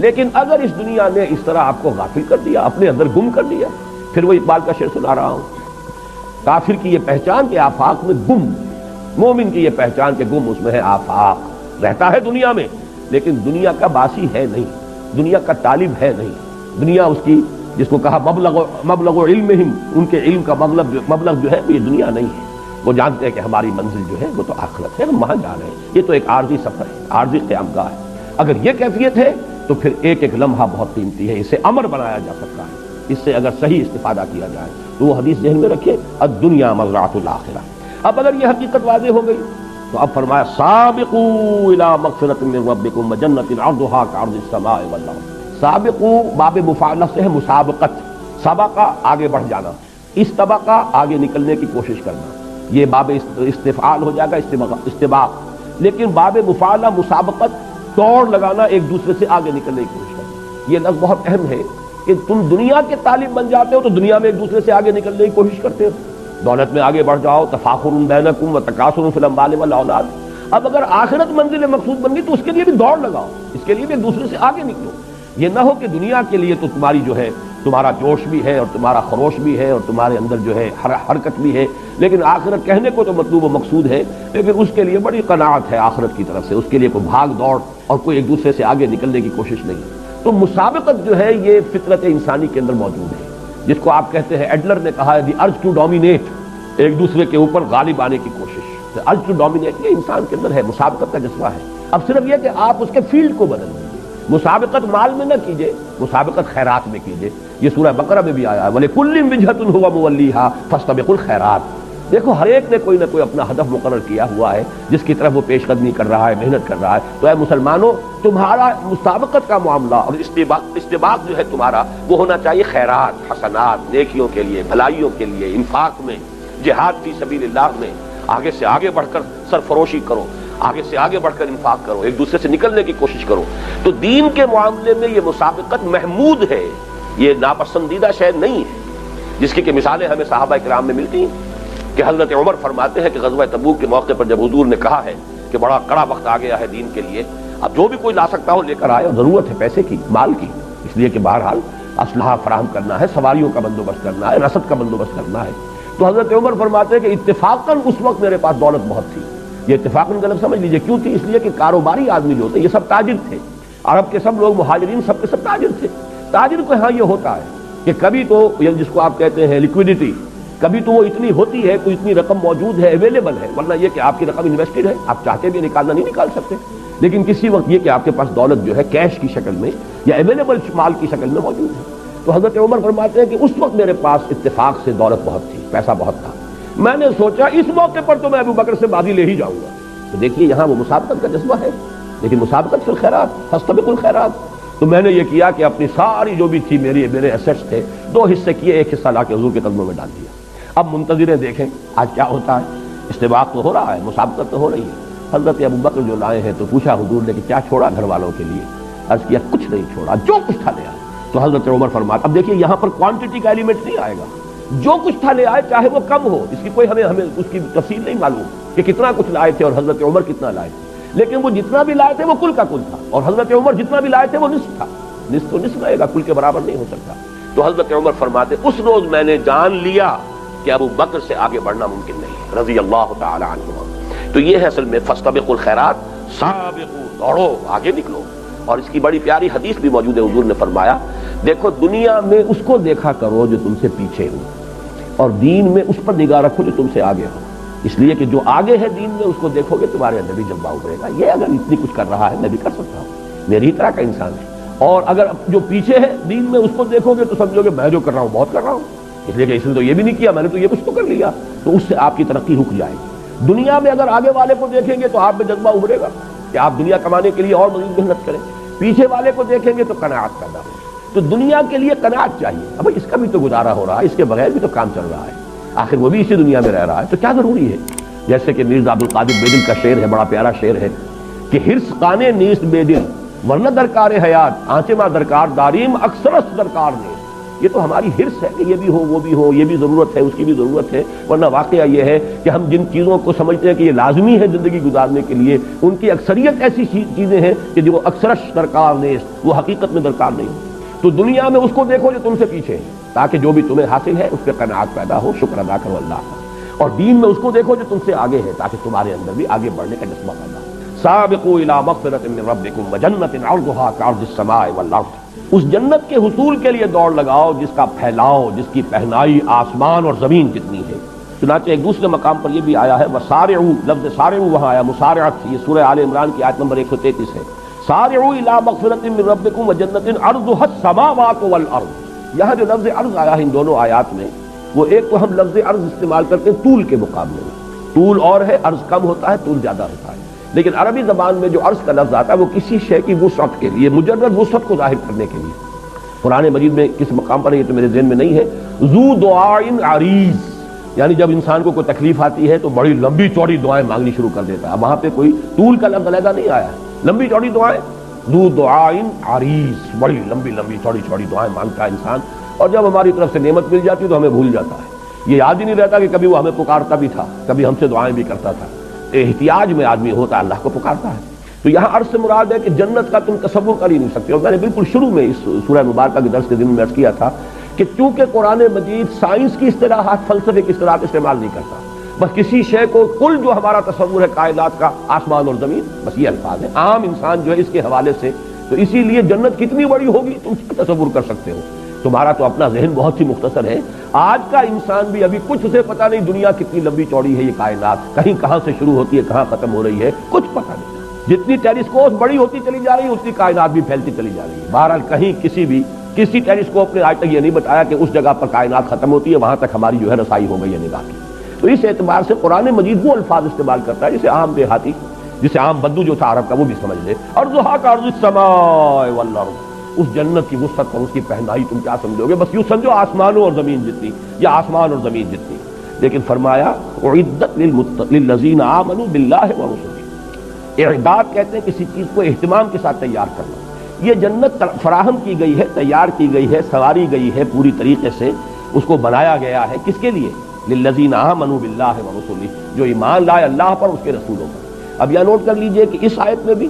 لیکن اگر اس دنیا نے اس طرح آپ کو غافل کر دیا، اپنے اندر گم کر دیا، پھر وہ اقبال کا شعر سنا رہا ہوں، کافر کی یہ پہچان کہ آفاق میں گم، مومن کی یہ پہچان کہ گم اس میں ہے آفاق، رہتا ہے دنیا میں لیکن دنیا کا باسی ہے نہیں، دنیا کا طالب ہے نہیں، دنیا اس کی جس کو کہا مبلغ علمہم، ان کے علم کا مبلغ جو ہے وہ یہ دنیا نہیں ہے، وہ جانتے ہیں کہ ہماری منزل جو ہے وہ تو آخرت ہے، ہم وہاں جا رہے ہیں، یہ تو ایک عارضی سفر ہے، عارضی قیام گاہ ہے۔ اگر یہ کیفیت ہے تو پھر ایک ایک لمحہ بہت قیمتی ہے، اسے امر بنایا جا سکتا ہے، اس سے اگر صحیح استفادہ کیا جائے تو وہ حدیث ذہن میں رکھیے، الدنیا مزرعۃ الآخرہ۔ اب اگر یہ حقیقت واضح ہو گئی تو اب فرمایا سابقوا الی مغفرۃ من ربکم وجنۃ عرضھا کعرض السماء والارض۔ سابقوا باب مفاعلہ سے ہے مسابقت، سبقہ آگے بڑھ جانا، استبقہ آگے نکلنے کی کوشش کرنا، یہ باب استفعال ہو جائے گا، استباق، لیکن باب مفاعلہ مسابقت، دوڑ لگانا، ایک دوسرے سے آگے نکلنے کی کوشش کرنا۔ یہ لفظ بہت اہم ہے کہ تم دنیا کے طالب بن جاتے ہو تو دنیا میں ایک دوسرے سے آگے نکلنے کی کوشش کرتے ہو، دولت میں آگے بڑھ جاؤ، تفاخر بینکم وتکاثر فی الاموال والاولاد۔ اب اگر آخرت منزل مقصود بن گئی تو اس کے لیے بھی دوڑ لگاؤ، اس کے لیے بھی ایک دوسرے سے آگے نکلو۔ یہ نہ ہو کہ دنیا کے لیے تو تمہاری جو ہے تمہارا جوش بھی ہے اور تمہارا خروش بھی ہے اور تمہارے اندر جو ہے حرکت بھی ہے، لیکن آخرت کہنے کو تو مطلوب و مقصود ہے، لیکن اس کے لیے بڑی قناعت ہے آخرت کی طرف سے، اس کے لیے کوئی بھاگ دوڑ اور کوئی ایک دوسرے سے آگے نکلنے کی کوشش نہیں۔ تو مسابقت جو ہے یہ فطرت انسانی کے اندر موجود ہے، جس کو آپ کہتے ہیں، ایڈلر نے کہا ہے دی ارج ٹو ڈومینیٹ، ایک دوسرے کے اوپر غالب آنے کی کوشش، ارج ٹو ڈومینیٹ یہ انسان کے اندر ہے، مسابقت کا جذبہ ہے۔ اب صرف یہ کہ آپ اس کے فیلڈ کو بدل دیجیے، مسابقت مال میں نہ کیجیے، مسابقت خیرات میں کیجیے، یہ سورہ بقرہ میں بھی آیا ہے وَلِكُلٍّ وِجْهَةٌ هُوَ مُوَلِّيهَا فَاسْتَبِقُوا الْخَيْرَاتِ۔ دیکھو ہر ایک نے کوئی نہ کوئی اپنا ہدف مقرر کیا ہوا ہے جس کی طرف وہ پیش قدمی کر رہا ہے، محنت کر رہا ہے۔ تو اے مسلمانوں، تمہارا مسابقت کا معاملہ اور استباق جو ہے تمہارا وہ ہونا چاہیے خیرات، حسنات، نیکیوں کے لیے، بھلائیوں کے لیے، انفاق میں، جہاد فی سبیل اللہ میں آگے سے آگے بڑھ کر سرفروشی کرو، آگے سے آگے بڑھ کر انفاق کرو، ایک دوسرے سے نکلنے کی کوشش کرو۔ تو دین کے معاملے میں یہ مسابقت محمود ہے، یہ ناپسندیدہ شے نہیں ہے، جس کی کہ مثالیں ہمیں صحابہ کرام میں ملتی ہیں کہ حضرت عمر فرماتے ہیں کہ غزوہ تبوک کے موقع پر جب حضور نے کہا ہے کہ بڑا کڑا وقت آ گیا ہے دین کے لیے، اب جو بھی کوئی لا سکتا ہو لے کر آئے، اور ضرورت ہے پیسے کی، مال کی، اس لیے کہ بہرحال اسلحہ فراہم کرنا ہے، سواریوں کا بندوبست کرنا ہے، رسد کا بندوبست کرنا ہے۔ تو حضرت عمر فرماتے ہیں کہ اتفاقاً اس وقت میرے پاس دولت بہت تھی، یہ اتفاقاً غلط سمجھ لیجئے، کیوں تھی؟ اس لیے کہ کاروباری آدمی جو ہوتے یہ سب تاجر تھے، عرب کے سب لوگ مہاجرین سب کے سب تاجر تھے۔ تاجر کو ہاں یہ ہوتا ہے کہ کبھی تو جس کو آپ کہتے ہیں لیکویڈیٹی، کبھی تو وہ اتنی ہوتی ہے، کوئی اتنی رقم موجود ہے، اویلیبل ہے، ورنہ یہ کہ آپ کی رقم انویسٹڈ ہے، آپ چاہتے بھی نکالنا نہیں نکال سکتے، لیکن کسی وقت یہ کہ آپ کے پاس دولت جو ہے کیش کی شکل میں یا اویلیبل مال کی شکل میں موجود ہے۔ تو حضرت عمر فرماتے ہیں کہ اس وقت میرے پاس اتفاق سے دولت بہت تھی، پیسہ بہت تھا، میں نے سوچا اس موقع پر تو میں ابو بکر سے بازی لے ہی جاؤں گا۔ تو دیکھیے یہاں وہ مسابقت کا جذبہ ہے، لیکن مسابقت فی الخیرات، فاستبقوا الخیرات۔ تو میں نے یہ کیا کہ اپنی ساری جو بھی تھی میرے ایسٹس تھے، 2 حصے کیے، ایک حصہ لا کے حضور کے قدموں میں ڈال دیا۔ اب منتظریں دیکھیں آج کیا ہوتا ہے، استباق تو ہو رہا ہے، مسابقت تو ہو رہی ہے۔ حضرت ابو بکر جو لائے ہیں تو پوچھا حضور نے کہ کیا چھوڑا گھر والوں کے لیے؟ عرض کیا کچھ نہیں چھوڑا، جو کچھ تھا لے آئے۔ تو حضرت عمر فرماتے، اب دیکھیے یہاں پر کوانٹٹی کا ایلیمنٹ نہیں آئے گا، جو کچھ تھا لے آئے، چاہے وہ کم ہو، اس کی کوئی ہمیں اس کی تفصیل نہیں معلوم کہ کتنا کچھ لائے تھے اور حضرت عمر کتنا لائے تھے، لیکن وہ جتنا بھی لائے تھے وہ کل کا کل تھا، اور حضرت عمر جتنا بھی لائے تھے وہ نصف تھا، نصف تو نصف رہے گا، کل کے برابر نہیں ہو سکتا۔ تو حضرت عمر فرماتے اس روز میں نے جان لیا کہ ابو بکر سے آگے بڑھنا ممکن نہیں، رضی اللہ تعالی عنہ۔ تو یہ ہے اصل میں فاستبقوا الخیرات، سابقوا، دوڑو، آگے نکلو۔ اور اس کی بڑی پیاری حدیث بھی موجود ہے، حضور نے فرمایا دیکھو دنیا میں اس کو دیکھا کرو جو تم سے پیچھے ہو، اور دین میں اس پر نگاہ رکھو جو تم سے آگے ہو، اس لیے کہ جو آگے ہے دین میں اس کو دیکھو گے تمہارے اندر بھی جذبہ ابھرے گا، یہ اگر اتنی کچھ کر رہا ہے میں بھی کر سکتا ہوں، میری ہی طرح کا انسان ہے۔ اور اگر جو پیچھے ہے دین میں اس کو دیکھو گے تو سمجھو گے میں جو کر رہا ہوں بہت کر رہا ہوں، اس لیے کہ اس نے تو یہ بھی نہیں کیا، میں نے تو یہ کچھ تو کر لیا، تو اس سے آپ کی ترقی رک جائے گی۔ دنیا میں اگر آگے والے کو دیکھیں گے تو آپ میں جذبہ ابھرے گا کہ آپ دنیا کمانے کے لیے اور مزید محنت کریں، پیچھے والے کو دیکھیں گے تو قناعت پیدا ہوگی۔ تو دنیا کے لیے قناعت چاہیے، اب اس کا بھی تو گزارا ہو رہا ہے، اس کے بغیر بھی تو کام چل رہا ہے، آخر وہ بھی اسی دنیا میں رہ رہا ہے، تو کیا ضروری ہے؟ جیسے کہ مرزا عبدالقادر بیدل کا شعر ہے، بڑا پیارا شعر ہے کہ ہرس قانے نیست بے دل ورنہ درکار حیات، آنچے ماں درکار داریم اکثر است درکار نے۔ یہ تو ہماری حرص ہے کہ یہ بھی ہو وہ بھی ہو، یہ بھی ضرورت ہے اس کی بھی ضرورت ہے، ورنہ واقعہ یہ ہے کہ ہم جن چیزوں کو سمجھتے ہیں کہ یہ لازمی ہے زندگی گزارنے کے لیے، ان کی اکثریت ایسی چیزیں ہیں کہ جو اکثرش درکار نیست، وہ حقیقت میں درکار نہیں ہوتی۔ تو دنیا میں اس کو دیکھو جو تم سے پیچھے ہے، تاکہ جو بھی تمہیں حاصل ہے اس پہ قناعت پیدا ہو، شکر ادا کرو اللہ کا، اور دین میں اس کو دیکھو جو تم سے آگے ہے، تاکہ تمہارے اندر بھی آگے بڑھنے کا جذبہ پیدا ہو۔ سابقوا الی مغفرۃ من ربکم وجنۃ عرضها كعرض السماء والارض، اس جنت کے حصول کے لیے دوڑ لگاؤ جس کا پھیلاؤ، جس کی پہنائی آسمان اور زمین جتنی ہے۔ چنانچہ ایک دوسرے مقام پر یہ بھی آیا ہے وسارعوا، لفظ سارعوا وہاں آیا مسارعت، یہ سورہ آل عمران کی آیت نمبر 133 ہے۔ سارعوا الی مغفرۃ من ربکم وجنۃ عرضها السماوات والارض، یہاں جو لفظ عرض آیا ہے ان دونوں آیات میں، وہ ایک تو ہم لفظ عرض استعمال کرتے ہیں طول کے مقابلے میں، طول اور ہے، عرض کم ہوتا ہے، طول زیادہ ہوتا ہے، لیکن عربی زبان میں جو عرض کا لفظ آتا ہے وہ کسی شے کی وسعت کے لیے، مجرد وسعت کو ظاہر کرنے کے لیے۔ قرآن مجید میں کس مقام پر ہے یہ تو میرے ذہن میں نہیں ہے، ذو دعائن عریض، یعنی جب انسان کو کوئی تکلیف آتی ہے تو بڑی لمبی چوڑی دعائیں مانگنی شروع کر دیتا ہے، وہاں پہ کوئی طول کا لفظ علیحدہ نہیں آیا ہے، لمبی چوڑی دعائیں، ذو دعائن عریض، بڑی لمبی لمبی چوڑی چوڑی دعائیں مانگتا ہے انسان، اور جب ہماری طرف سے نعمت مل جاتی ہے تو ہمیں بھول جاتا ہے، یہ یاد ہی نہیں رہتا کہ کبھی وہ ہمیں پکارتا بھی تھا، کبھی ہم سے دعائیں بھی کرتا تھا، احتیاج میں آدمی ہوتا ہے اللہ کو پکارتا ہے۔ تو یہاں عرض سے مراد ہے کہ جنت کا تم تصور کر ہی نہیں سکتے، اور میں نے بالکل شروع میں اس سورہ مبارکہ کے درس کے دن میں عرض کیا تھا کہ چونکہ قرآن مجید سائنس کی اصطلاحات، فلسفے کی اصطلاحات استعمال نہیں کرتا، بس کسی شے کو کل جو ہمارا تصور ہے کائنات کا، آسمان اور زمین، بس یہ الفاظ ہیں، عام انسان جو ہے اس کے حوالے سے، تو اسی لیے جنت کتنی بڑی ہوگی تم کیا تصور کر سکتے ہو، تمہارا تو اپنا ذہن بہت ہی مختصر ہے۔ آج کا انسان بھی ابھی کچھ اسے پتہ نہیں دنیا کتنی لمبی چوڑی ہے، یہ کائنات کہیں کہاں سے شروع ہوتی ہے کہاں ختم ہو رہی ہے، کچھ پتہ نہیں، جتنی ٹیلیسکوپ بڑی ہوتی چلی جا رہی ہے اتنی کائنات بھی پھیلتی چلی جا رہی ہے۔ بہرحال کہیں کسی ٹیلیسکوپ نے آج تک یہ نہیں بتایا کہ اس جگہ پر کائنات ختم ہوتی ہے، وہاں تک ہماری جو ہے رسائی ہو گئی ہے نگاہ کی۔ تو اس اعتبار سے قرآن مجید وہ الفاظ استعمال کرتا ہے جسے عام دیہاتی، جسے عام بدو جو تھا عرب کا وہ بھی سمجھ لے، ارضھا کارض السماء والارض، اس جنت کی وسعت اور اس کی پہنائی تم کیا سمجھو گے، بس یوں سمجھو آسمانوں اور زمین جتنی، یا آسمان اور زمین جتنی۔ لیکن فرمایا اعدت للذین آمنوا باللہ ورسلہ، اعداد کہتے ہیں کسی چیز کو اہتمام کے ساتھ تیار کرنا، یہ جنت فراہم کی گئی ہے، تیار کی گئی ہے، سواری گئی ہے پوری طریقے سے، اس کو بنایا گیا ہے کس کے لیے، للذین آمنوا باللہ ورسلہ، جو ایمان لائے اللہ پر، اس کے رسولوں پر۔ اب یہ نوٹ کر لیجئے کہ اس آیت میں بھی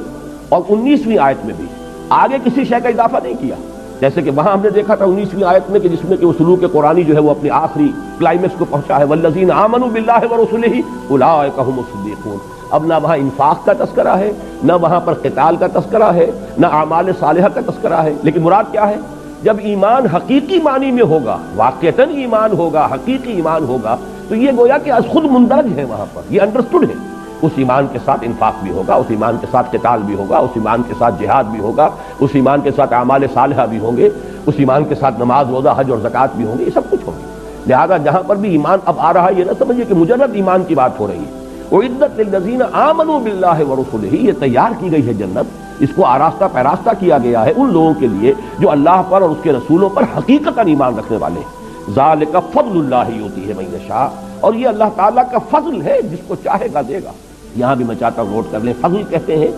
اور 19ویں آیت میں بھی آگے کسی شے کا اضافہ نہیں کیا، جیسے کہ وہاں ہم نے دیکھا تھا 19ویں آیت میں کہ جس میں کہ وہ سلوک قرآنی جو ہے وہ اپنی آخری کلائمیکس کو پہنچا ہے، والذین آمنوا باللہ ورسلہ اولئک هم الصدیقون۔ اب نہ وہاں انفاق کا تذکرہ ہے، نہ وہاں پر قتال کا تذکرہ ہے، نہ اعمال صالحہ کا تذکرہ ہے، لیکن مراد کیا ہے، جب ایمان حقیقی معنی میں ہوگا، واقعتاً ایمان ہوگا، حقیقی ایمان ہوگا، تو یہ گویا کہ از خود مندرج ہے، وہاں پر یہ انڈرسٹوڈ ہے، اس ایمان کے ساتھ انفاق بھی ہوگا، اس ایمان کے ساتھ قتال بھی ہوگا، اس ایمان کے ساتھ جہاد بھی ہوگا، اس ایمان کے ساتھ اعمال صالحہ بھی ہوں گے، اس ایمان کے ساتھ نماز روزہ حج اور زکوٰۃ بھی ہوں گے، یہ سب کچھ ہوگا۔ لہذا جہاں پر بھی ایمان اب آ رہا ہے، یہ نہ سمجھیے کہ مجرد ایمان کی بات ہو رہی ہے، اعدت للذین آمنوا باللہ ورسلہ، یہ تیار کی گئی ہے جنت، اس کو آراستہ پیراستہ کیا گیا ہے ان لوگوں کے لیے جو اللہ پر اور اس کے رسولوں پر حقیقتاً ایمان رکھنے والے ہیں۔ ذالک فضل اللہ یؤتیہ من یشاء، اور یہ اللہ تعالیٰ کا فضل ہے، جس کو چاہے گا دے گا۔ یہاں بھی میں چاہتا ہوں نوٹ کر لیں، فضل کہتے ہیں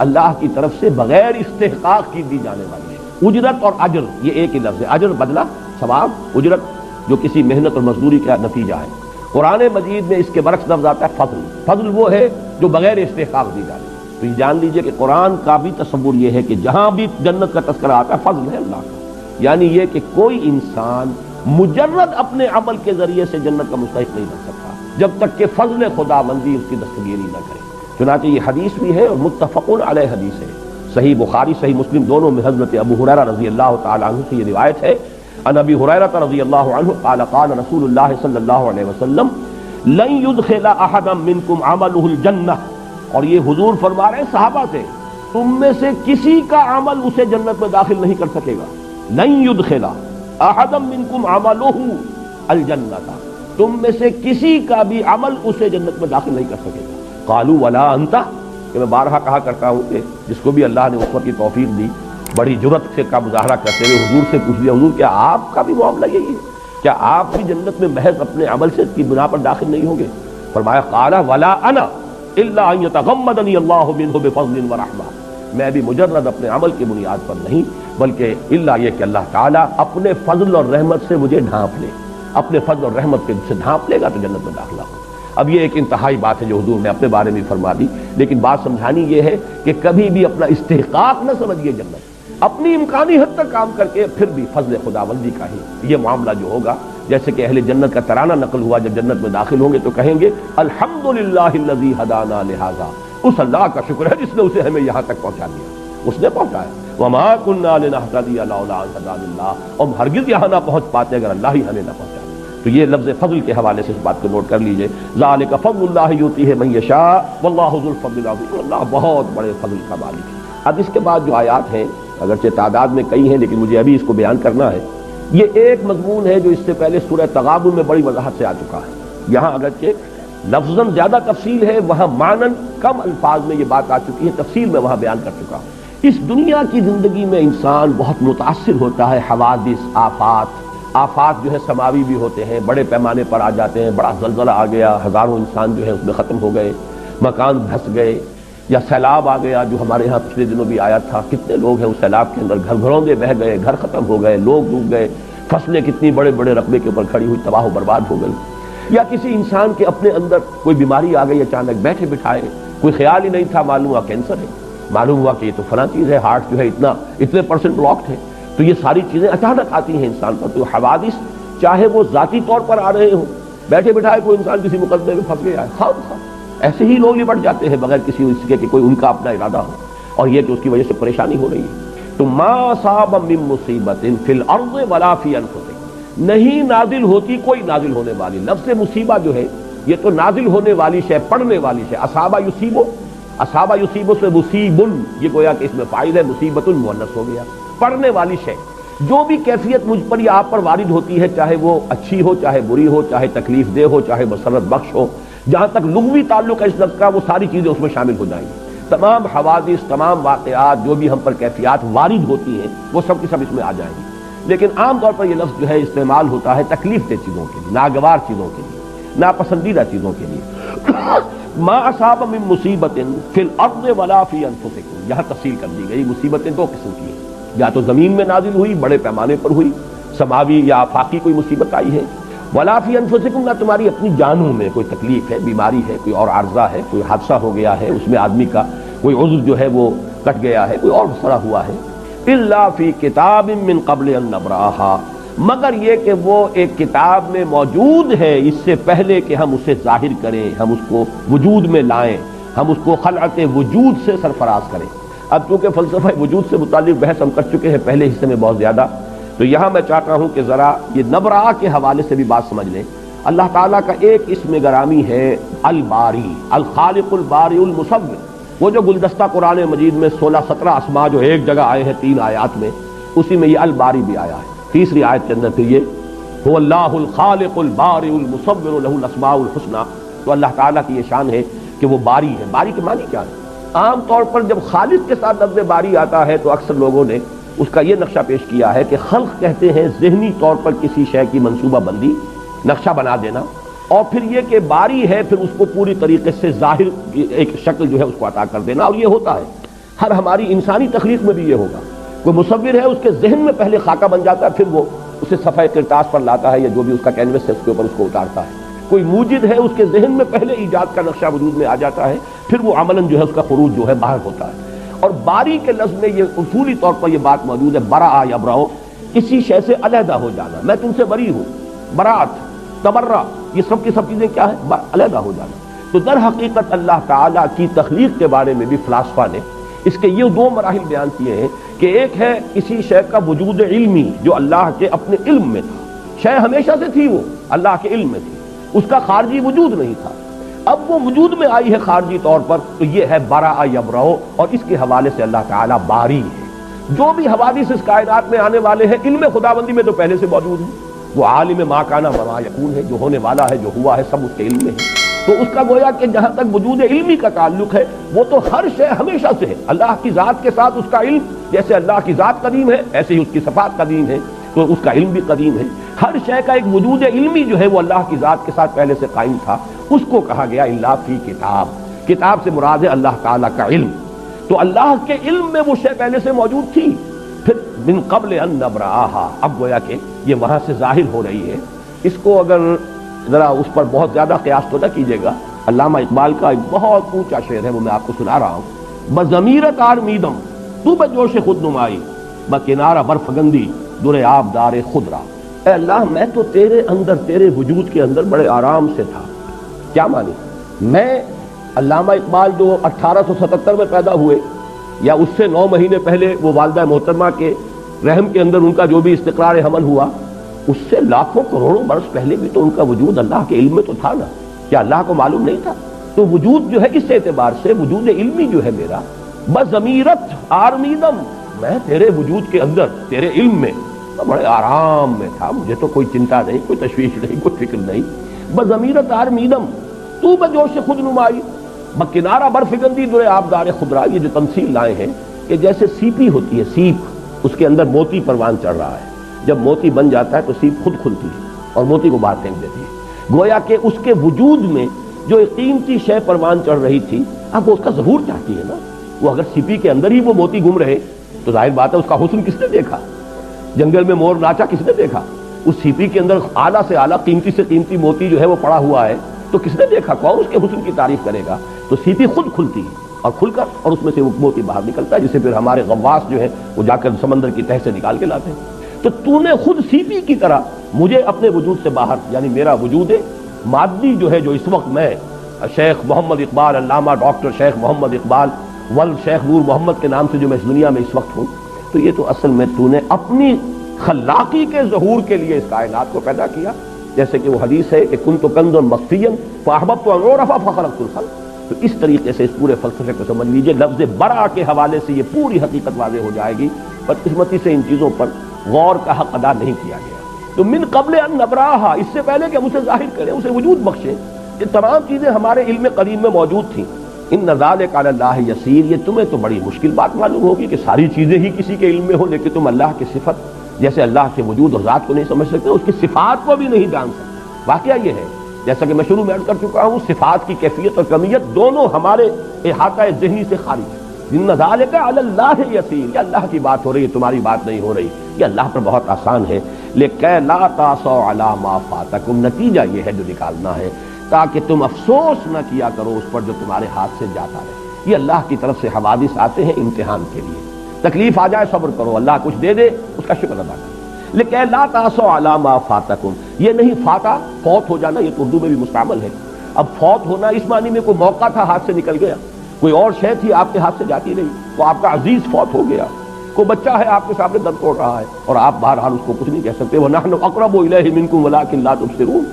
اللہ کی طرف سے بغیر استحقاق کی دی جانے والی ہے۔ اجرت اور اجر یہ ایک ہی لفظ ہے، اجر بدلہ، ثواب، اجرت جو کسی محنت اور مزدوری کا نتیجہ ہے۔ قرآن مجید میں اس کے برعکس لفظ آتا ہے فضل، فضل وہ ہے جو بغیر استحقاق دی جانے۔ تو یہ جان لیجئے کہ قرآن کا بھی تصور یہ ہے کہ جہاں بھی جنت کا تذکرہ آتا ہے فضل ہے اللہ کا، یعنی یہ کہ کوئی انسان مجرد اپنے عمل کے ذریعے سے جنت کا مستحق نہیں بن سکتا جب تک کہ فضل خداوندی اس کی دستگیری نہ کرے۔ چنانچہ یہ حدیث بھی ہے اور متفق علیہ حدیث ہے، صحیح بخاری صحیح مسلم دونوں میں حضرت ابو ہریرہ رضی اللہ تعالی عنہ سے یہ روایت ہے، ان ابی ہریرہ رضی اللہ عنہ قال قال رسول اللہ صلی اللہ علیہ وسلم لن يدخل احدا منکم عمله الجنہ، اور یہ حضور فرما رہے ہیں صحابہ سے، تم میں سے کسی کا عمل اسے جنت میں داخل نہیں کر سکے گا، لن يدخل احدا منکم عمله الجنہ، تم میں سے کسی کا بھی عمل اسے جنت میں داخل نہیں کر سکے گا۔ قالوا ولا انت، کہ میں بارہا کہا کرتا ہوں کہ جس کو بھی اللہ نے اس وقت کی توفیق دی، بڑی جرت سے کا مظاہرہ کرتے ہوئے حضور سے پوچھ لیا، حضور کیا آپ کا بھی معاملہ یہی ہے، کیا آپ بھی جنت میں محض اپنے عمل سے کی بنا پر داخل نہیں ہوں گے؟ فرمایا قال ولا انا الا ان يتغمدني الله منه بفضل ورحمہ، میں بھی مجرد اپنے عمل کی بنیاد پر نہیں بلکہ الا یہ کہ اللہ تعالیٰ اپنے فضل اور رحمت سے مجھے ڈھانپ لے، اپنے فضل اور رحمت سے ڈھانپ لے گا تو جنت میں داخلہ ہو۔ اب یہ ایک انتہائی بات ہے جو حضور نے اپنے بارے میں فرما دی، لیکن بات سمجھانی یہ ہے کہ کبھی بھی اپنا استحقاق نہ سمجھیے جنت، اپنی امکانی حد تک کام کر کے پھر بھی فضل خداوندی کا ہی یہ معاملہ جو ہوگا، جیسے کہ اہل جنت کا ترانہ نقل ہوا، جب جنت میں داخل ہوں گے تو کہیں گے الحمدللہ الذی ہدانا لہذا، اس اللہ کا شکر ہے جس نے اسے ہمیں یہاں تک پہنچا دیا، اس نے پہنچایا۔ وما کنا لنہتدی لولا ان ہدانا اللہ، اور ہرگز یہاں نہ پہنچ پاتے اگر اللہ ہی ہمیں نہ پہنچا۔ تو یہ لفظ فضل کے حوالے سے اس بات کو نوٹ کر لیجئے، ذالک فضل اللہ یؤتیہ من یشاء واللہ ذو الفضل العظیم، اللہ بہت بڑے فضل کا مالک ہے۔ اب اس کے بعد جو آیات ہیں، اگرچہ تعداد میں کئی ہیں لیکن مجھے ابھی اس کو بیان کرنا ہے، یہ ایک مضمون ہے جو اس سے پہلے سورہ تغابن میں بڑی وضاحت سے آ چکا ہے۔ یہاں اگرچہ لفظاً زیادہ تفصیل ہے، وہاں معنن کم الفاظ میں یہ بات آ چکی ہے، تفصیل میں وہاں بیان کر چکا ہوں۔ اس دنیا کی زندگی میں انسان بہت متاثر ہوتا ہے، حوادث، آفات جو ہے سماوی بھی ہوتے ہیں، بڑے پیمانے پر آ جاتے ہیں، بڑا زلزلہ آ گیا، ہزاروں انسان جو ہے اس میں ختم ہو گئے، مکان دھس گئے، یا سیلاب آ گیا جو ہمارے ہاں پچھلے دنوں بھی آیا تھا، کتنے لوگ ہیں اس سیلاب کے اندر، گھر گھروندے بہہ گئے، گھر ختم ہو گئے، لوگ ڈوب گئے، فصلیں کتنی بڑے بڑے رقبے کے اوپر کھڑی ہوئی تباہ و برباد ہو گئی، یا کسی انسان کے اپنے اندر کوئی بیماری آ گئی اچانک، بیٹھے بٹھائے کوئی خیال ہی نہیں تھا، معلوم ہوا کینسر ہے، معلوم ہوا کہ یہ تو فلاں چیز ہے، ہارٹ جو ہے اتنے پرسنٹ بلاکڈ ہے۔ تو یہ ساری چیزیں اچانک آتی ہیں انسان پر۔ تو حوادث چاہے وہ ذاتی طور پر آ رہے ہوں، بیٹھے بٹھائے کوئی انسان کسی مقدمے میں پھنس گیا ہے، ایسے ہی لوگ نپٹ جاتے ہیں بغیر کسی اس کے کہ کوئی ان کا اپنا ارادہ ہو، اور یہ کہ اس کی وجہ سے پریشانی ہو رہی ہے۔ تو ما اصاب من مصیبت فی الارض ولا فی انفسکم، نہیں نازل ہوتی کوئی نازل ہونے والی، لفظ مصیبہ جو ہے یہ تو نازل ہونے والی شے، پڑھنے والی شے، اصابہ یصیبو سے مصیبن، یہ گویا کہ اس میں فاعل ہے، مصیبت مؤنث ہو گیا، پڑھنے والی شے، جو بھی کیفیت مجھ پر یا آپ پر وارد ہوتی ہے، چاہے وہ اچھی ہو، چاہے بری ہو، چاہے تکلیف دہ ہو، چاہے مسرت بخش ہو، جہاں تک لغوی تعلق ہے اس لفظ کا، وہ ساری چیزیں اس میں شامل ہو جائیں گی۔ تمام حوادث، تمام واقعات، جو بھی ہم پر کیفیات وارد ہوتی ہیں وہ سب کی سب اس میں آ جائیں گی۔ لیکن عام طور پر یہ لفظ جو ہے استعمال ہوتا ہے تکلیف دہ چیزوں کے لیے، ناگوار چیزوں کے لیے، ناپسندیدہ چیزوں کے لیے۔ ما اصاب من مصیبت فی الارض ولا فی انفسکم، یہاں تفصیل کر دی گئی۔ مصیبتیں دو قسم کی ہیں، یا تو زمین میں نازل ہوئی، بڑے پیمانے پر ہوئی، سماوی یا آفاقی کوئی مصیبت آئی ہے، ولا فی انفسکم، نہ تمہاری اپنی جانوں میں کوئی تکلیف ہے، بیماری ہے، کوئی اور عارضہ ہے، کوئی حادثہ ہو گیا ہے، اس میں آدمی کا کوئی عضو جو ہے وہ کٹ گیا ہے، کوئی اور مسئلہ ہوا ہے، الا فی کتاب من قبل ان نبرأہا، مگر یہ کہ وہ ایک کتاب میں موجود ہے اس سے پہلے کہ ہم اسے ظاہر کریں، ہم اس کو وجود میں لائیں، ہم اس کو خلعت وجود سے سرفراز کریں۔ اب چونکہ فلسفہ وجود سے متعلق بحث ہم کر چکے ہیں پہلے حصے میں بہت زیادہ، تو یہاں میں چاہتا ہوں کہ ذرا یہ نبرا کے حوالے سے بھی بات سمجھ لیں۔ اللہ تعالیٰ کا ایک اسم گرامی ہے الباری، الخالق الباری المصور، وہ جو گلدستہ قرآن مجید میں 16-17 اسماء جو ایک جگہ آئے ہیں 3 آیات میں، اسی میں یہ الباری بھی آیا ہے۔ تیسری آیت کے اندر پھر یہ هو اللہ الخالق الباری المصور له الاسماء الحسنى، تو اللہ تعالیٰ کی یہ شان ہے کہ وہ باری ہے۔ باری کے معنی کیا ہے؟ عام طور پر جب خالق کے ساتھ لفظ باری آتا ہے تو اکثر لوگوں نے اس کا یہ نقشہ پیش کیا ہے کہ خلق کہتے ہیں ذہنی طور پر کسی شے کی منصوبہ بندی، نقشہ بنا دینا، اور پھر یہ کہ باری ہے پھر اس کو پوری طریقے سے ظاہر ایک شکل جو ہے اس کو عطا کر دینا، اور یہ ہوتا ہے ہر ہماری انسانی تخلیق میں بھی یہ ہوگا۔ کوئی مصور ہے، اس کے ذہن میں پہلے خاکہ بن جاتا ہے، پھر وہ اسے صفحہ کرتاس پر لاتا ہے یا جو بھی اس کا کینوس ہے اس کے اوپر اس کو اتارتا ہے۔ کوئی موجد ہے، اس کے ذہن میں پہلے ایجاد کا نقشہ وجود میں آ جاتا ہے، پھر وہ عملاً جو ہے اس کا خروج جو ہے باہر ہوتا ہے۔ اور باری کے لفظ میں یہ اصولی طور پر یہ بات موجود ہے، برا یبرأ، کسی شے سے علیحدہ ہو جانا، میں تم سے بری ہوں، برات، تبرع، یہ سب کی سب چیزیں کیا ہے؟ علیحدہ ہو جانا۔ تو در حقیقت اللہ تعالیٰ کی تخلیق کے بارے میں بھی فلاسفہ نے اس کے یہ 2 مراحل بیان کیے ہیں کہ ایک ہے کسی شے کا وجود علمی جو اللہ کے اپنے علم میں تھا، شے ہمیشہ سے تھی، وہ اللہ کے علم میں تھی، اس کا خارجی وجود نہیں تھا، اب وہ وجود میں آئی ہے خارجی طور پر، تو یہ ہے برا یبرأ، اور اس کے حوالے سے اللہ تعالیٰ باری ہے۔ جو بھی حوادث اس کائنات میں آنے والے ہیں علم خداوندی میں تو پہلے سے موجود ہے، وہ عالم ما کان و ما یکون ہے، جو ہونے والا ہے، جو ہوا ہے، سب اس کے علم میں ہے۔ تو اس کا گویا کہ جہاں تک وجود علمی کا تعلق ہے وہ تو ہر شے ہمیشہ سے ہے، اللہ کی ذات کے ساتھ اس کا علم، جیسے اللہ کی ذات قدیم ہے ایسے ہی اس کی صفات قدیم ہے، تو اس کا علم بھی قدیم ہے۔ ہر شے کا ایک وجود علمی جو ہے وہ اللہ کی ذات کے ساتھ پہلے سے قائم تھا، اس کو کہا گیا الا فی کتاب۔ کتاب سے مراد ہے اللہ تعالیٰ کا علم، تو اللہ کے علم میں وہ شے پہلے سے موجود تھی، پھر من قبل ان نبرأہا، اب گویا کہ یہ وہاں سے ظاہر ہو رہی ہے. اس کو اگر ذرا اس پر بہت زیادہ قیاس تو نہ کیجیے گا. علامہ اقبال کا ایک بہت اونچا شعر ہے، وہ میں آپ کو سنا رہا ہوں. بضمیرت آرمیدم تو بجوش خود نمائی، بکنارہ برفگندی در آب دار خود را. اے اللہ میں تو تیرے اندر، تیرے وجود کے اندر بڑے آرام سے تھا. کیا مانی؟ میں علامہ اقبال جو 1877 میں پیدا ہوئے یا اس سے 9 مہینے پہلے وہ والدہ محترمہ کے رحم کے اندر ان کا جو بھی استقرار حمل ہوا، اس سے لاکھوں کروڑوں برس پہلے بھی تو ان کا وجود اللہ کے علم میں تو تھا نا. کیا اللہ کو معلوم نہیں تھا؟ تو وجود جو ہے اس اعتبار سے وجود علمی جو ہے میرا، بضمیرت آرمیدم، میں تیرے وجود کے اندر، تیرے علم میں بڑے آرام میں تھا. مجھے تو کوئی چنتا نہیں، کوئی تشویش نہیں، کوئی فکر نہیں. بضمیرت آرمیدم تو بجوش خود نمائی، بکنارہ برفگندی در آبدار خدرا. یہ جو تمثیل لائے ہیں کہ جیسے سیپی ہوتی ہے، سیپ، اس کے اندر موتی پروان چڑھ رہا ہے. جب موتی بن جاتا ہے تو سیپ خود کھلتی ہے اور موتی کو باہر پھینک دیتی ہے. گویا کہ اس کے وجود میں جو ایک قیمتی شے پروان چڑھ رہی تھی، اب وہ اس کا ظہور چاہتی ہے نا. وہ اگر سیپی کے اندر ہی وہ موتی گم رہے تو ظاہر بات ہے اس کا حسن کس نے دیکھا؟ جنگل میں مور ناچا کس نے دیکھا؟ اس سیپی کے اندر اعلیٰ سے اعلیٰ قیمتی سے قیمتی موتی جو ہے وہ پڑا ہوا ہے تو کس نے دیکھا؟ کون اس کے حسن کی تعریف کرے گا؟ تو سیپی خود کھلتی ہے اور کھل کر اور اس میں سے وہ موتی باہر نکلتا ہے، جسے پھر ہمارے غواص جو ہے وہ جا کر سمندر کی تہ سے نکال کے لاتے ہیں. تو تو نے خود سیپی کی طرح مجھے اپنے وجود سے باہر، یعنی میرا وجود مادی جو ہے، جو اس وقت میں شیخ محمد اقبال، علامہ ڈاکٹر شیخ محمد اقبال ول شیخ نور محمد کے نام سے جو میں اس دنیا میں اس وقت ہوں، تو یہ تو اصل میں تو نے اپنی خلاقی کے ظہور کے لیے اس کائنات کو پیدا کیا. جیسے کہ وہ حدیث ہے کہ کنت کنزا مخفیا فاحببت ان اعرف فخلقت الخلق. تو اس طریقے سے اس پورے فلسفے کو سمجھ لیجئے. لفظ برا کے حوالے سے یہ پوری حقیقت واضح ہو جائے گی، بدقسمتی سے ان چیزوں پر غور کا حق ادا نہیں کیا گیا. تو من قبل ان نبراہا، اس سے پہلے کہ ہم اسے ظاہر کریں، اسے وجود بخشیں. یہ تمام چیزیں ہمارے علم قدیم میں موجود تھیں. ان ذالک علی اللہ یسیر، یہ تمہیں تو بڑی مشکل بات معلوم ہوگی کہ ساری چیزیں ہی کسی کے علم میں ہو، لیکن تم اللہ کی صفت، جیسے اللہ کے وجود اور ذات کو نہیں سمجھ سکتے، اس کی صفات کو بھی نہیں جان سکتے. واقعہ یہ ہے، جیسا کہ میں شروع میں عرض کر چکا ہوں، صفات کی کیفیت اور کمیت دونوں ہمارے احاطہ ذہنی سے خارج ہے. ان ذالک علی اللہ یسیر، یہ اللہ کی بات ہو رہی ہے، تمہاری بات نہیں ہو رہی. یہ اللہ پر بہت آسان ہے. لیکن لا تاسوا علی ما فاتکم، نتیجہ یہ ہے جو نکالنا ہے، تاکہ تم افسوس نہ کیا کرو اس پر جو تمہارے ہاتھ سے جاتا رہے. یہ اللہ کی طرف سے حوادث آتے ہیں امتحان کے لیے. تکلیف آ جائے صبر کرو، اللہ کچھ دے دے اس کا شکر ادا کرو. لیکن لا تاسوا علی ما فاتکم، یہ نہیں فاتا فوت ہو جانا، یہ تو اردو میں بھی مستعمل ہے. اب فوت ہونا اس معنی میں کوئی موقع تھا ہاتھ سے نکل گیا، کوئی اور شے تھی آپ کے ہاتھ سے جاتی رہی تو آپ کا عزیز فوت ہو گیا. کوئی بچہ ہے آپ کے سامنے درد توڑ رہا ہے اور آپ بہرحال اس کو کچھ نہیں کہہ سکتے. وَنَحْنُ أَقْرَبُ إِلَيْهِ مِنْكُمْ وَلَٰكِن لَا تُبْصِرُونَ،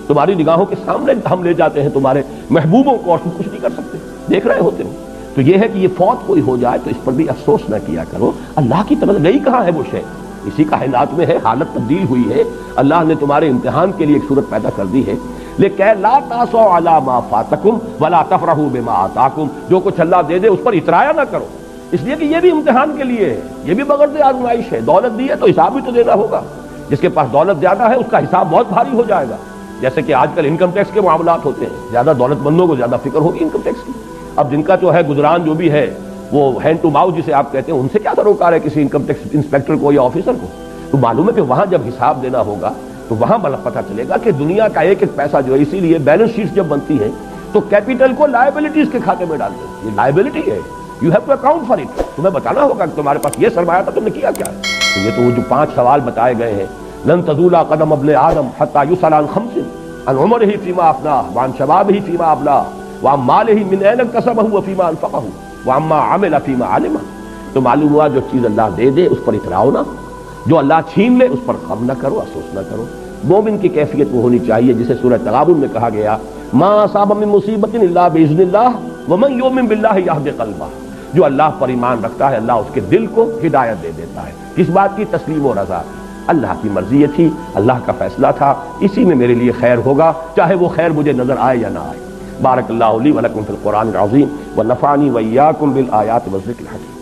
تمہاری نگاہوں کے سامنے ہم لے جاتے ہیں تمہارے محبوبوں کو اور تم کچھ نہیں کر سکتے، دیکھ رہے ہوتے ہو. تو یہ ہے کہ یہ فوت کوئی ہو جائے تو اس پر بھی افسوس نہ کیا کرو. اللہ کی طرف گئی کہاں ہے وہ شے؟ اسی کائنات میں ہے. حالت تبدیل ہوئی ہے، اللہ نے تمہارے امتحان کے لیے ایک صورت پیدا کر دی ہے. لیکن لا تاسوا علی ما فاتکم ولا تفرحوا بما آتاکم، جو کچھ اللہ دے دے اس پر اترایا نہ کرو، اس لیے کہ یہ بھی امتحان کے لیے ہے، یہ بھی بغرض آزمائش ہے. دولت دی ہے تو حساب بھی تو دینا ہوگا. جس کے پاس دولت زیادہ ہے اس کا حساب بہت بھاری ہو جائے گا. جیسے کہ آج کل انکم ٹیکس کے معاملات ہوتے ہیں، زیادہ دولت مندوں کو زیادہ فکر ہوگی انکم ٹیکس کی. اب جن کا جو ہے گزران جو بھی ہے وہ ہینڈ ٹو ماؤتھ جسے آپ کہتے ہیں، ان سے کیا سروکار ہے کسی انکم ٹیکس انسپیکٹر کو یا آفیسر کو؟ تو معلوم ہے کہ وہاں جب حساب دینا ہوگا تو وہاں پتہ چلے گا کہ دنیا کا ایک ایک پیسہ جو ہے، اسی لیے بیلنس شیٹ جب بنتی ہے تو کیپٹل کو لائبلٹیز کے کھاتے میں ڈالتے ہیں. یہ لائبلٹی ہے، you have to account for it. تمہیں بتانا ہوگا کہ تمہارے پاس یہ سرمایہ تھا، تم نے کیا کیا ہے. تو یہ تو وہ جو 5 سوال بتائے گئے ہیں، لن تزول قدم ابن آدم حتى يسأل عن 5 عن عمره فيما أفناه وعن شبابه فيما أبلاه وعن ماله من أين اكتسبه وفيما أنفقه وعما عمل فيما علمه. تو معلوم ہوا جو چیز اللہ دے دے اس پر اتراؤ نہ، جو اللہ چھین لے اس پر غم نہ کرو، افسوس نہ کرو. مومن کی کیفیت وہ ہونی چاہیے جسے سورہ تغابن میں کہا گیا ما اصاب من مصیبت الا باذن اللہ ومن یؤمن باللہ یہد قلبہ. جو اللہ پر ایمان رکھتا ہے اللہ اس کے دل کو ہدایت دے دیتا ہے. کس بات کی؟ تسلیم و رضا. اللہ کی مرضی یہ تھی، اللہ کا فیصلہ تھا، اسی میں میرے لیے خیر ہوگا، چاہے وہ خیر مجھے نظر آئے یا نہ آئے. بارک اللہ لی ولکم فی القرآن العظیم ونفعنی وإیاکم بالآیات والذکر الحکیم.